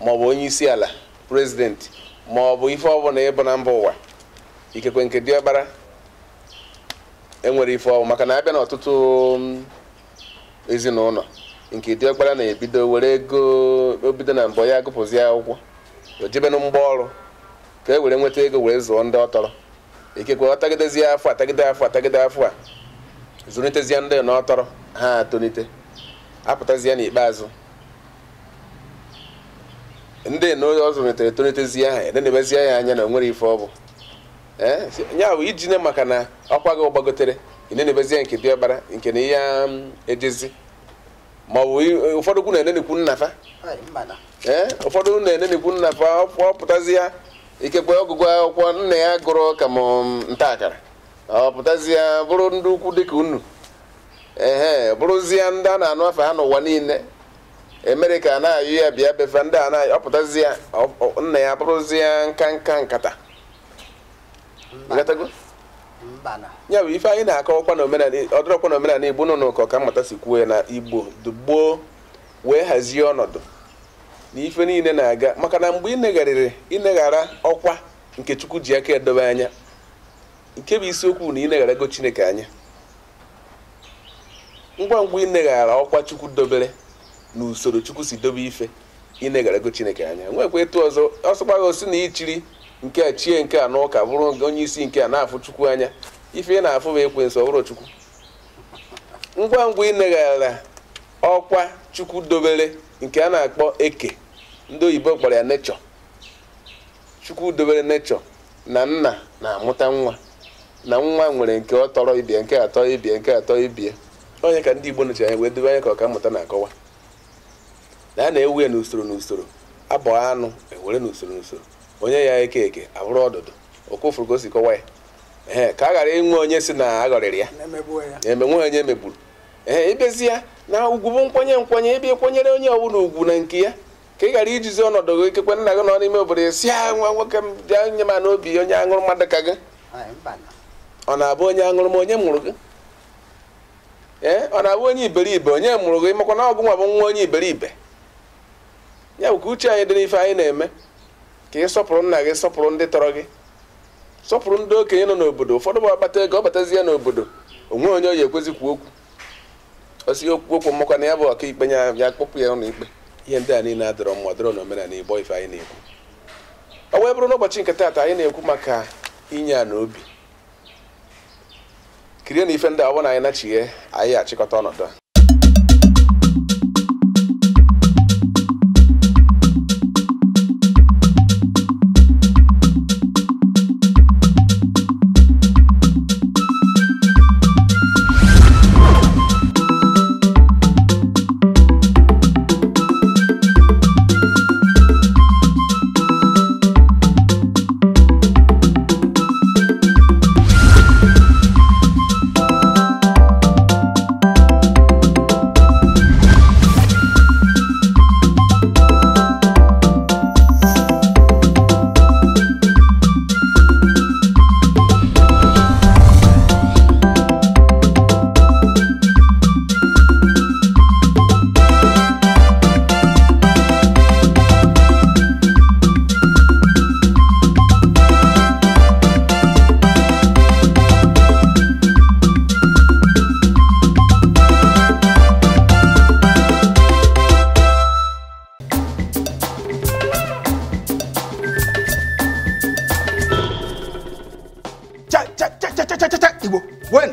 maọbụ onye isi ala prezidenti maọbụ ife ọbụla ịbụ na mba ụwa ikekwe nke diọkpara enwere ife ọbụ maka na abịa n'ọtụtụ ezinụlọ nke diọkpara na-ebido were ego obido na mbọ ya gụpụzi akwụkwọ o jebe na mgba ọrụ ka e were nweta ego were zụọ ndị ọ tọrọ ikekwe ọ tagidezie afọ atagide afọ a zụlitezie ndị na ọ tọrọ ha atonite apụtazie n'ikpeazụ ndị na ọ zụlitere etonitezie ha edenebezie ya anya na onwere ife ọ bụ nya bụ ijine maka na ọkwa gị gbagotere inenebezie nke diọkpara nke na ihe ejezi maọbụ ụfọdụ kwu na-enenekwu nnafa ụfọdụ na-enenekwu nnafa ọ pụtazie ikekwe ọgụgụ akwụkwọ nna ya gụrụ ka m nta akara ọ pụtazie bụrụ ndị ukwu dịka unu bụrụzie ndị a na-anụ afa ha n'ụwa niile Amerịka na-ayụ ya bịa befe ndị a na-ayụ ọ pụtazie nna ya bụrụzie nka nkata ya bụ ife anyị na-akọwakwa na omenala ọdịrọkwa na omenala Igbo nọ n'ụkọ ka mmata si kwuo ya na Igbo dugboo wee hazie ọnọdụ na ife niile na-aga maka na mgbe ineghara ọkwa nke Chukwu ji aka edobe anya nke bụ isiokwu na ineghara ego Chineke anya ngwa ineghara ọkwa Chukwu dobere na usoro Chukwu si dobe ife ineghara ego Chineke anya nwekwa etu ọzọ ọsọkwaghị osi na ichiri nke a chie nke a n'ụka bụrụ onye isi nke a na-afụ Chukwu anya ife ị na-afụ bụ ekwensu ọ bụrụ Chukwu ngwa ineghara ọkwa Chukwu dobere nke a na-akpọ eke ndị oyibo kpọrọ ya nechọ Chukwu dobere nechọ na nna na-amụta nwa na nwa nwere nke ọ tọrọ ibie nke atọ ibie nke atọ ibie onye ka ndị Igbo nọchi anya wee dobe anya ka ọkammụta na-akọwa na a na-ewu ya n'usoro abụọ anụ ewere n'usoro onye ya eke abụrụ ọdụdụ okofuru ka o si kọwa ya ka a ghara inwe onye si na aghọrịrị ya emenwe onye megburu ịbịazi ya na ugwu bụ nkwenye ebe ekwenyere onye ọbụla ugwu na nke ya ka ị ghara ijizi ọnọdụ gị ikekwe nna gị nọ n'ime obodo ya si ha nwa nwoke m bịa nye ma n'obi onye aṅụrụ mmadụ ka gị ọ na-abụ onye aṅụrụ m onye mụrụ gị ọ na-abụ onye iberibe onye mụrụ gị makwa na ọgụ nwa bụ nwa onye iberibe ya bụ ka uche anyị dị n'ife anyị na-eme ka ị sọpụrụ nna gị sọpụrụ ndị tọrọ gị sọpụrụ ndị okenye nọ n'obodo ụfọdụ bụ akpata ego ọ batazi ya n'obodo onwe onye oyi ekwezikwu okwu osi okwu mmakwa na ya bụ ọkaikpe ya kpọpụ ya ụlọ ikpe ihe ndị a niile adọrọ mma dọrọ n'omenala Igbo ife anyị na-ekwu ọ wee bụrụ n'ụbọchị nke taata anyị na-ekwu maka inye a n'obi kirie na ife ndị ọ bụla anyị nachighe anyị achịkọta ọnọdụ a Igbo wen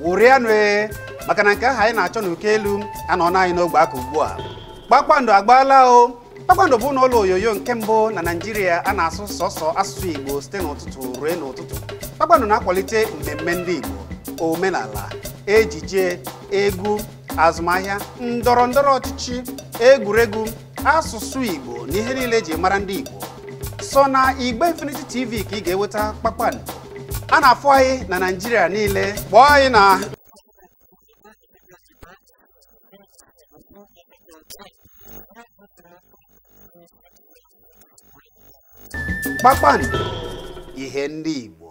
wụrịanụ maka na nke ahụ anyị na-achọ n'oke elu anọ na anyị n'ogbe aka ugbu a. Kpakpando agbaala o. Kpakpando bụ n'ụlọ oyoyo nke mbụ na Naịjirịa a na-asụ sọsọ asụsụ Igbo site n'ụtụtụ ruo n'ụtụtụ. Kpakpando na-akwalite mmemme ndị Igbo, omenala, ejije, egwu, azụmahịa, ndọrọndọrọ ọchịchị, egwuregwu, asụsụ Igbo na ihe niile eji mara ndị Igbo. So na Igbe Infinity TV ka ị ga-enweta Kpakpando. A na-afụ anyị na Naịjirịa niile. Kpọọ anyị na Kpakpando, ihe ndị Igbo.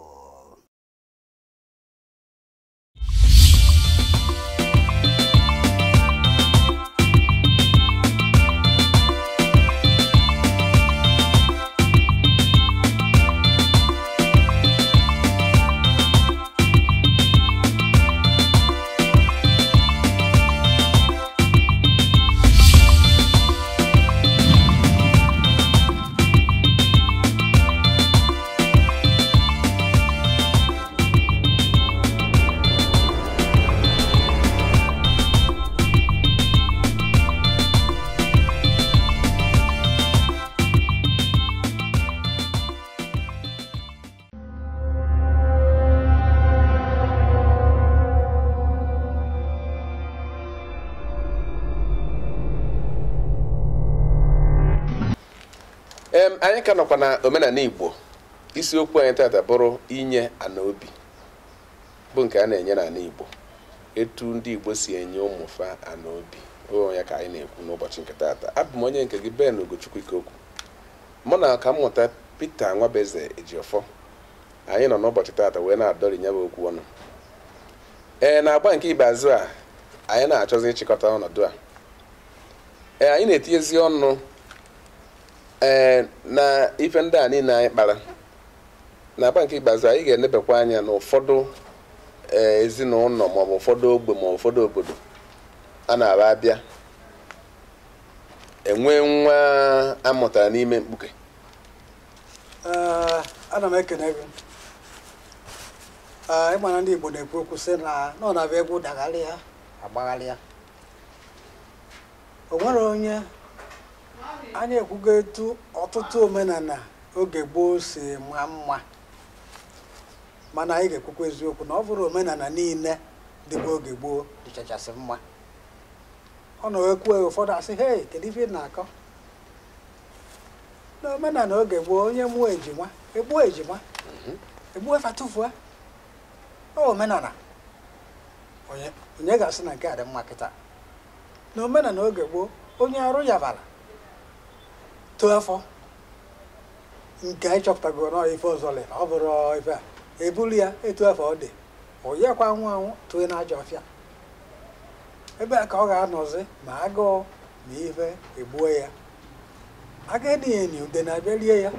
Anyị ka nọkwa na omenala Igbo. Isiokwu anyị tata bụrụ inye ana obi, bụ nke a na-enye n'ala Igbo. Etu ndị Igbo si enye ụmụfa ana obi, ya ka anyị na-ekwu n'ụbọchị nke tata. Abụ m onye nke gị Ben Ugochukwu Ikeokwu. Mụ na ka mmụta Peter Nwabeze Ejiofọ. Anyị nọ n'ụbọchị tata wee na-adọrị nyaba okwu ọnụ. Na-agba nke ikpeazụ a, anyị na-achọzi ịchịkọta ọnọdụ a. Anyị na-etinyezi ọnụ na ife ndị a niile anyị kpara. Na-agba nke ikpeazụ anyị ga-enebekwa anya n'ụfọdụ ezinụlọ maọbụ ụfọdụ ogbe maọbụ ụfọdụ obodo a na-aba abịa enwe nwa amụtara n'ime mkpuke. Ana m ekene gị. Ịma ndị Igbo na-ekwu okwu sị na ọ na-abịa egwu dagharịa agbagharịa. O nwere onye anyị ekwugo etu ọtụtụ omenala oge gboo si ma mma, mana anyị ga-ekwukwa eziokwu na ọ bụrụ omenala niile dịbụ oge gboo dịchachasị mma. Ọ na-ekwu ụfọdụ asị, hei, kedu ife na-akọ? Na omenala oge gboo onye mụọ ejima egbuo ejima, egbuo efa tụfuo. Ọ omenala onye ga-asị na nke a dị mma kịta. Na omenala oge gboo onye arụ ya bara too afọ nke anyị chọpụtago na ife ọzọ lere, ọ bụrụ ife a ebulu ya etu afọ ọ dị, onye kwa anwụ anwụ tụọ na ajọ ọfịa. Ebe a ka ọ ga-anọzi ma agụụ ma ife egbuo ya. Aga edị enyi ude na-abịa rie ya.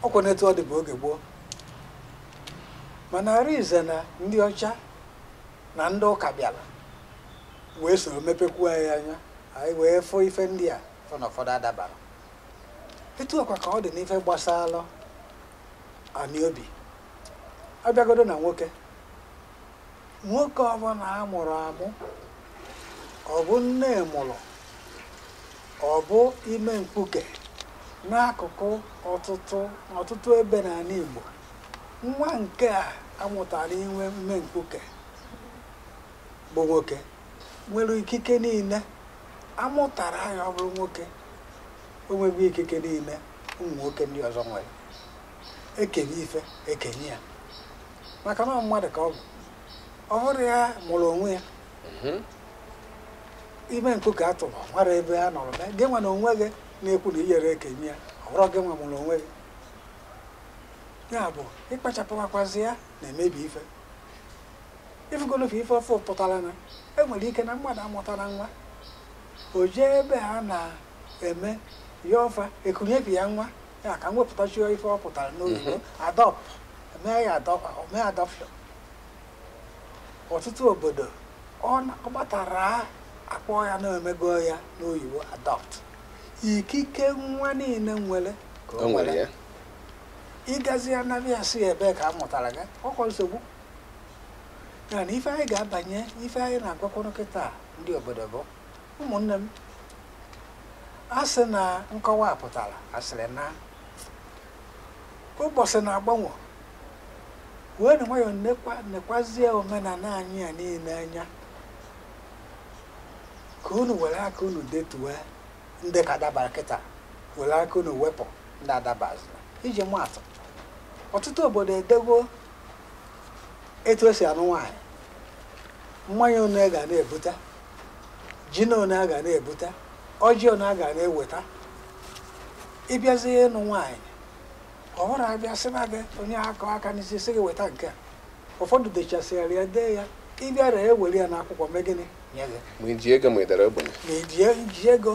Ọkwa n'etu ọ dị bụ oge gboo. Mana arize na ndị ọcha na ndị ụka bịara wee soro mepekwuo ya anya, anyị wee fụ ife ndị a na ụfọdụ adabara. Etu ọkwa ka ọ dị n'ife gbasara ani obi. Abịagodo na nwoke ọbụla a mụrụ amụ, ọ bụ nne mụrụ, ọ bụ ime mkpuke, n'akụkụ ọtụtụ ebe n'ala Igbo, nwa nke a amụtara inwe ime mkpuke bụ nwoke nwere ikike niile. Amụtara ya ọ bụrụ nwoke, o nweghị ikike niile ụmụ nwoke ndị ọzọ nwere. Ekenye ife ekenye ya maka na mmadụ ka ọ bụ. Ọ hụrụ ya mụrụ onwe ya ime mkpuke atụrụ, nwere ebe a nọrọ na gị nwa na onwe gị na-ekwu na iyere ekenye ya, ọ bụrụ gị nwa mụrụ onwe gị. Ya bụ ịkpachapụkwazi ya na-emebi ife. Ifugolofe ife ọfụ pụtara na enwere ike na mmadụ amụtara nwa, o jee ebe a na-eme ya ọfa ekunyebi ya nwa, ya ka m wepụtachi ife ọ pụtara n'oyibo adopt, eme ya adoption. Ọtụtụ obodo ọ gbatara akpọ ya na-emego ya n'oyibo adopt. Ikike nwa niile nwere ka o nwere ya. ịgazi anaghị asị ebe ka a mụtara gị ọkwa nsogbu ya na ife anyị ga-abanye ife anyị na-agwakwanụ kịta ndị obodo bụ ụmụnne m a sị na nkọwa pụtara asịrị na ụbọchị na-agbanwe wee na nwayọọ nekwazie omenala anyị a niile anya ka unu were aka unu detuwe ndị ka dabara kịta were aka unu wepụ ndị adabazira iji maatụ ọtụtụ obodo edego etu esi anụ nwaanyị mmanya one ga na-ebute ji na one ga na-ebute ọjị one ga na-eweta ịbịazie ịnụ nwaanyị ọhụrụ abịa sịba gị onye akọ aka n'isi sị gị weta nke a ụfọdụ dechasịara ya dee ya ịbịara ewere ya n'akwụkwọ mee gịnị nye gị ma iji ego ma ịdara ogbenye ma iji ego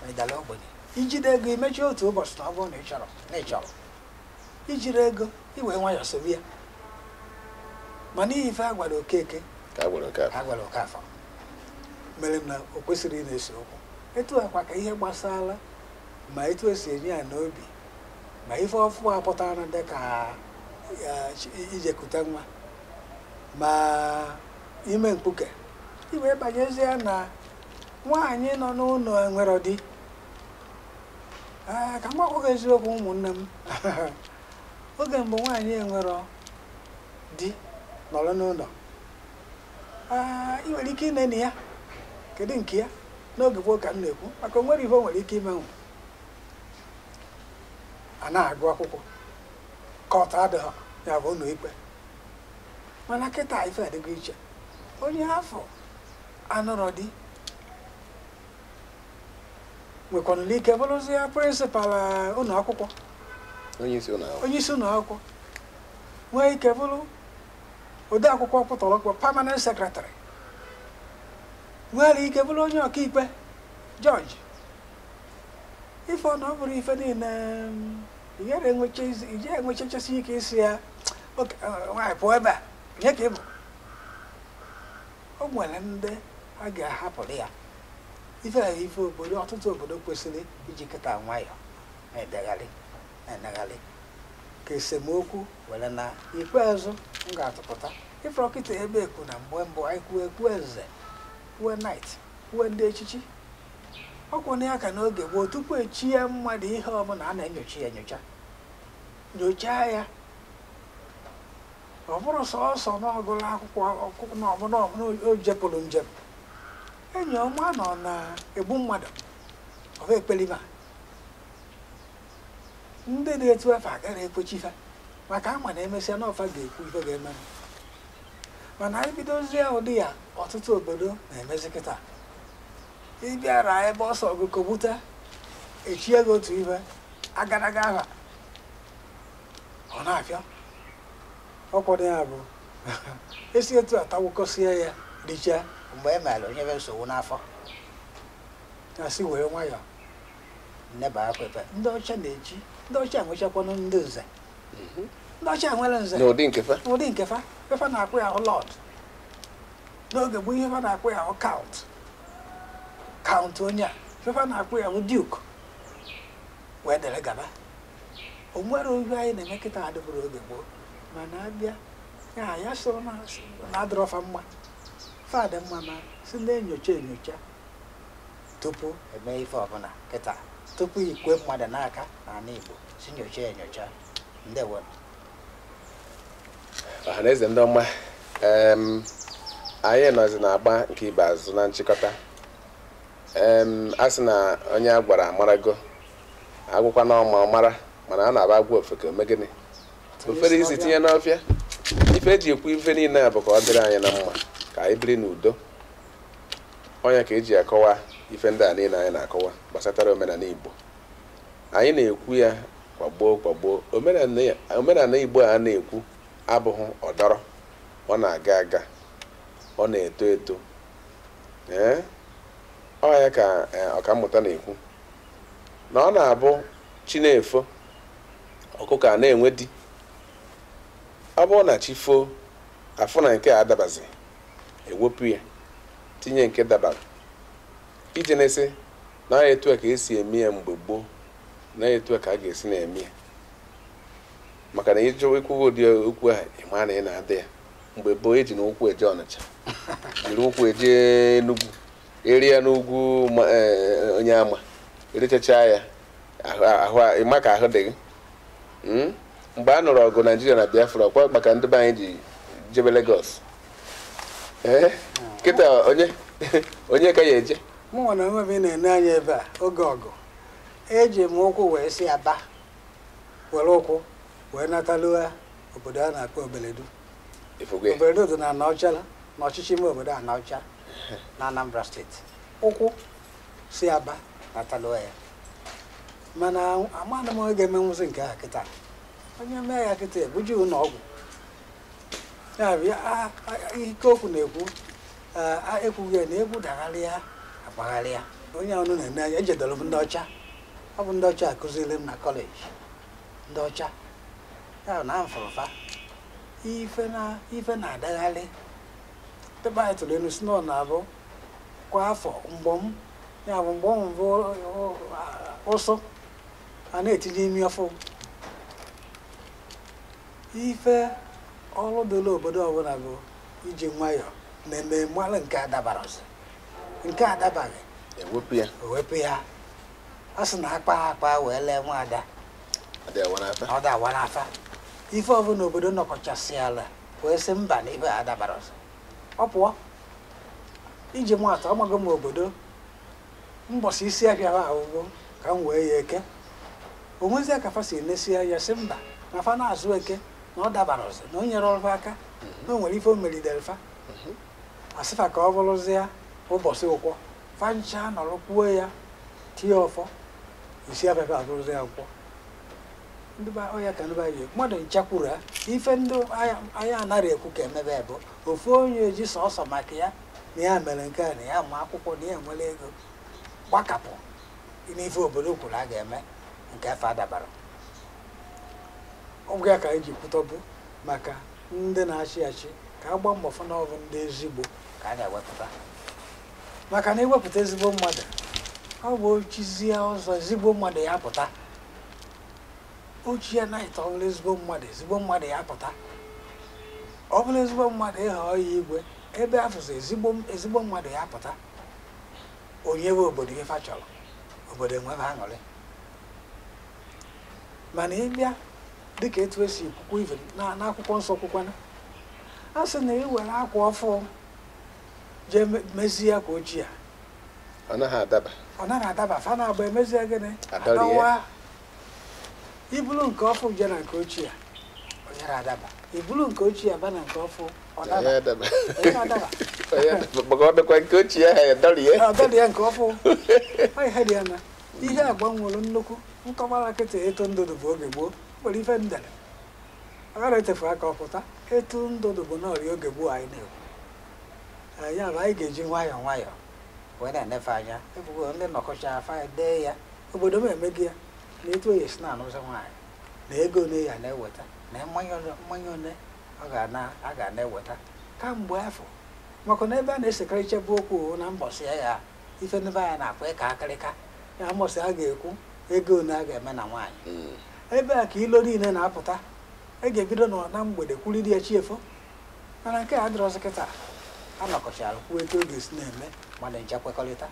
ma ịdara ogbenye ijide ego imechi otu ụbọchị na ọ bụrụ na ị chọrọ ijiri ego iwee nwayọọ sobe ya ma n'ihi ife a gwara Okeke ka a gwara Okafọ mere na o kwesịrị ị na-ese okwu etu akwa ka ihe gbasara ma etu esi enye ya n'obi ma ife ọfụ apụtara dị ka ijekuta nwa ma ime mkpuke iwee banyezie na nwaanyị nọ n'ụlọ enwero di ka m gwakwụghị eziokwu ụmụnne m oge mbụ nwaanyị enwero di nọrọ n'ụlọ ị nwere ike inene ya kedu nke ya n'oge gboo ka m na-ekwu maka o nwere ife o nwere ike imenwu a na-agụ akwụkwọ kọt adịghị ya bụ ụlọ ikpe mana kịta ife adịgo iche onye afọ anụrụ di nwekwana ike bụrụzi ya prịnsịpal ụlọ akwụkwọ onye isi ụlọ akwụkwọ nwee ike bụrụ ode akwụkwọ pụtọrọkpọ permanent secretary nwere ike bụrụ onye ọkaikpe jọji ife ọ na ọ bụrụ ife niile ije enwechachasị ike isi ya nwaanyị pụọ ebe a nye ka ị bụ o nwere ndị a ga-ahapụrụ ya ife obodo ọtụtụ obodo kwesịrị iji kịta nwayọọ na-edegharị ka esemokwu were na ikpeazụ m ga-atụpụta ife ọkịta ebe ekwu na mgbe mbụ anyị kwuo eze kwuo nait kwuo ndị echichi ọkwụ na ya ka n'oge gboo tupu echie mmadụ ihe ọbụla a na-enyocha ya nyochaa ya ọ bụrụ sọọsọ n'ọgụlụ akwụkwọ na ọbụla o jepụrụ njem enyi ọma nọ na-egbu mmadụ ọba ekpelima ndị na-etu efe agaghị ekwechi ife maka ama na emesịa na ọfa ga-ekwu ife ga-eme mana anyị bidozie ụdị ya ọtụtụ obodo na-emezi kịta ịbịara ebe ọsọ gụkọgbute echie gị otu ife agadaga aha ọ na-afịa ọkwado ya bụ esi etu atawụkọsie ya richaa mgbe e mere onye be nsogbu n'afọ asị were nwayọọ nneba akwepe ndị ọcha na-eji ndị ọcha enwechakwanụ ndị nze ndị ọcha enwere nze n'ụdị nkefa fefa na-akpụ ya lọd n'oge bụ ihe fa na-akpụ ya kaụnt onye a fefa na-akpụ ya duke wee dere gaba o nwere oge anyị na-eme kịta adịbụrụ oge gboo mana abịa ya soro na adịrọfa mma fadị mma ma si na-enyocha tupu eme ife ọbụla kịta tupu ikwe mmadụ n'aka n'ala Igbo si enyocha ndewo ọhaneze ndị ọma anyị nọzi na-agba nke ikpeazụ na nchịkọta a sị na onye a gwara amarago agwụkwa na ọma mara mana a na-aba agwa ofeke ome gịnị ofere isi tinye n'ọfịa ife eji ekwu ife niile a bụ ka ọ dịrị anyị na mma ka anyị biri n'udo onye ka eji akọwa ife ndị a niile anyị na-akọwa gbasatara omenala Igbo anyị na-ekwu ya kwagbuo omenala Igbo a na-ekwu abụghị ọdọrọ ọ na-aga aga ọ na-eto eto ọ ya ka ọkammụta na-ekwu na ọ na-abụ chi na-efo ọkụkọ a na-enwe di ọ bụrụ na chi foo afọ na nke a dabazi ewepụ ya tinye nke dabara ije na-esi na etu a ka esi eme ya mgbe gboo na etu a ka a ga-esi na-eme ya maka na ịjụ ikwuwe ụdị okwu a ịma na ị na-adị ya mgbe gboo eji na ụkwụ eje Ọnịcha jiri ụkwụ eje Enugu eri ya n'ugwu onye ama erichacha ya ahụ ịma ka ahụ dị gị mgbe a nụrụ ọgụ Naijiria na Biafra kwa maka ndị be anyị ji jebe Lagos kịta onye ka ya eje mụ na onwe m na-ene anya ebe a oge ọgụ eji m ụkwụ wee si Aba were ụkwụ wee nataluo obodo a na-akpọ Obeledu Obeledu dị na Anaọcha na ọchịchị ime obodo Anaọcha na Anambra steeti ụkwụ si Aba nataluo ya mana amaghị m onye ga-emenwuzi nke a kịta onye mee ya kịta ebuji ụlọ ọgwụ ya bụ ike okwu na-ekwu ekwughị ya na egwu dagharịa agbagharịa onye ọnụ na-ene anya ejedoro m ndị ọcha ọ bụ ndị ọcha akụziri m na kọleji ndị ọcha ya na mfụrụfa ife na-adagharị ebe anyị tụrụ enu si nọ na-abụ kwa afọ mgbọm ya bụ mgbọm mbụ ụsụ a na-etinye imi ọfụ ife ọrụ dịla obodo ọbụla bụ iji nwayọọ na-eme mmalụ nke adabara ọzọ nke adabaghị ewepụ ya a sị na akpa wee lee nwaada ọ dawa n'afa ife ọbụla obodo nọkọchasị ala wee sị mba na ife adabara ọzọ ọ pụọ iji matụ ọmago m obodo mbọsị isi ahịa ahụhụ ka m wee ya eke onwezi ka fa si enesi ya sị mba na fa na-azụ eke na ọ dabara ọzọ na o nyere ọrụ aka na o nwere ife o melidere fa asịfa ka ọ bụrụzie ụbọchị ụkwọ fa ncha nọrọ kwuo ya tie ọfọ isi afefe abụrụzi ya nkwọ ndị ọya ka ndị bayi mmadụ nchakwuru ha ife ndị anyị anaghị ekwu ka emebe bụ ofu onye eji sọsọ maka ya na ya mere nke a na ya ma akwụkwọ na ya nwere ego gbakapụ n'ife obodo kwuru a ga-eme nke afọ adabara ọgwụ ya ka anyị ji kwutọbụ maka ndị na-achị achị ka a gbaa mbọ fụ na ọbụ ndị ezigbo ka a ga-ewepụta maka na ewepụta ezigbo mmadụ ọ bụ ochizie ọzọ ezigbo mmadụ ya pụta ochie naịta ọ bụla ezigbo mmadụ ya pụta ọ bụla ezigbo mmadụ ịghọ ya igwe ebe afụzi ezigbo mmadụ ya pụta onye bụ obodo ife chọrọ obodo enwebe aṅụrị mana ịbịa dịka etu esi kwukwu ife n'akwụkwọ nsọ kwukwana a sị na iwere akwa ọfụ jee mezie ya ka ochie ọ naghị adaba fa na-agba emezie gịnị adawa ibulu nke ọfụ je na nke ochie ọ nyere adaba ibulu nke ochie aba na nke ọfụ ọ daba maka ọ dịkwa nke ochie ahụ ọdọrị ya nke ọfụ ihe dị ya na ihe agbanwere nnukwu nkọwara kịta eto ndụdụ bụ oge gboo nwere ife ndere aghara etefu aka ọpụta etu ndụdụ bụ n'ọrịa oge gboo anyị na-ekwu ya bụ anyị ga-eji nwayọọ nwayọọ wee na-enefe anya ebugo ndị nnọkọcha afa dee ya obodo m emeghị ya na etu oyi si na-anụzi nwaanyị na ego one ya na-eweta na mmanya one a ga na-eweta kamgbe afọ maka na ebe a na-esekarịcha bụ okwu na mbọsị ya ife ndị be anyị na-akpọ ịka akịrịka ya mbọsị a ga-ekwu ego one a ga-eme na nwaanyị ebe a ka ilo niile na-apụta e ga-ebido na mgbede kwuriri ya chiefo mana nke a dịrọzi kịta a nọkọchara kwuo etu oge si na-eme mana ncha kwekọrịta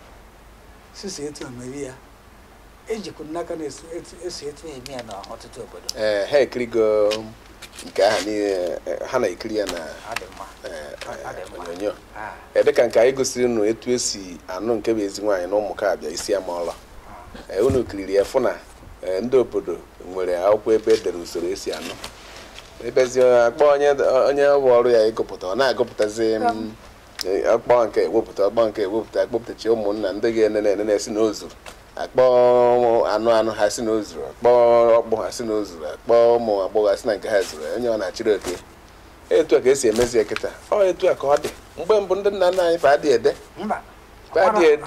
sisi etu omeri ya ejikwu n'aka na-esi etu eme ya n'ọtụtụ obodo ha ekirigo nke ahụ niile ha na-ekiri ya na onyonyo dịka nke anyị gosiri unu etu esi anụ nke bụ ezi nwaanyị na ụmụ ka abịa isi ama ọla unu kiriri ya fụ na ndị obodo nwere akwụkwọ ebe edere usoro esi anụ ebezi akpọ onye bụ ọrụ ya ịgụpụta ọ na-agụpụtazi akpọ nke ewepụta akpọpụtachi ụmụnna ndị ga-enene si n'ozuru akpọ anụ ha si n'ozuru akpọ ọkpụ ha si n'ozuru akpọ ụmụ agbọghọ ha si na nke ha zuru onye ọ na-achịrị oke etu a ka esi emezi ya kịta ọ etu a ka ọ dị mgbe mbụ ndị nna nna anyị fa adị ede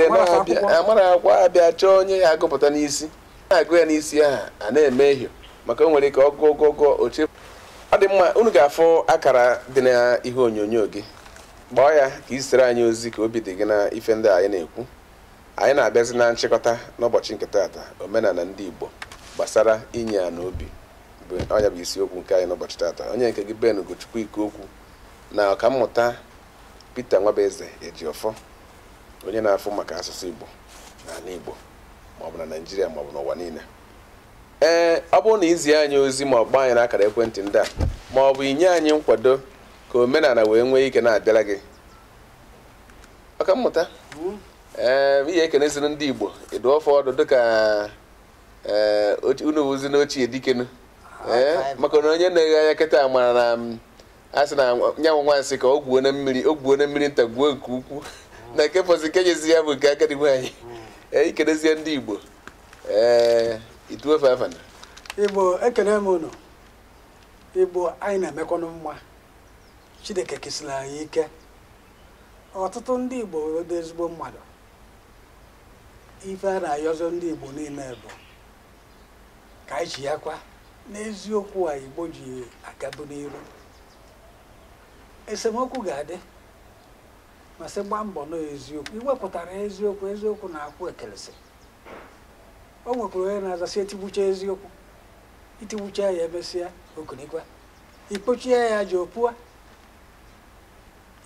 na-abịa amara akwa abịa chọọ onye ya agụpụta n'isi na-agụ ya n'isi ahụ a na-eme ehio maka o nwere ike ọgụgụgụ oche ọ dị mma unu ga-afụ akara dị na ihe onyonyo gị gbaa ya ka isere anyị ozi ka obi dị gị na ife ndị anyị na-ekwu anyị na-abịazi na nchịkọta n'ụbọchị nke taata omenala ndị Igbo gbasara inye ya n'obi bụ ọnya bụ isiokwu nke anyị n'ụbọchị tata. Onye nke gị Ben Ugochukwu Ikeokwu na ọkammụta Peter Nwabeze Ejiofor, onye na-afụ maka asụsụ Igbo n'ala Igbo maọbụ na Naịjirịa maọbụ n'ụwa niile. Ọ bụrụ na izi anyị ozi ma ọ gba anyị n'akara ekwentị ndị a maọbụ inye anyị nkwado ka omenala wee nwee ike na-abịara gị, ọkammụta ihe ekeneziri ndị Igbo ịdụ ọfọ ọdụ dịka unu wuzi n'ochie dikenu maka na onye na-eghe anya kịta mara na a sị na nyanwụ nwansị ka o gwuo na mmiri nta gwuo nke ukwu na nke fọzi nke nyezi ya bụ nke agadi nwaanyị. Ikenezie ndị Igbo ituofe afana Igbo ekene m unu. Igbo anyị na-emekwanụ mma, Chineke kesịrị anyị ike. Ọtụtụ ndị Igbo dị ezigbo mmadụ. Ife a na-ayọzọ ndị Igbo niile bụ ka anyị ji ya kwa n'eziokwu a Igbo ji agabu n'iru. Esemokwu ga-adị ma sị gbaa mbọ n'eziokwu. Iwepụtara eziokwu na-akwụ ekelesi. O nwekwara onye na-azasị etigbucha eziokwu, itigbucha ya emesịa okunikwa, ikpochie ya ji opua.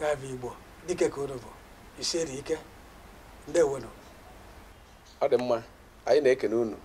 Ya bụ Igbo dike ka unu bụ isieri ike. Ndewonu. Ọ dị mma, anyị na-ekene unu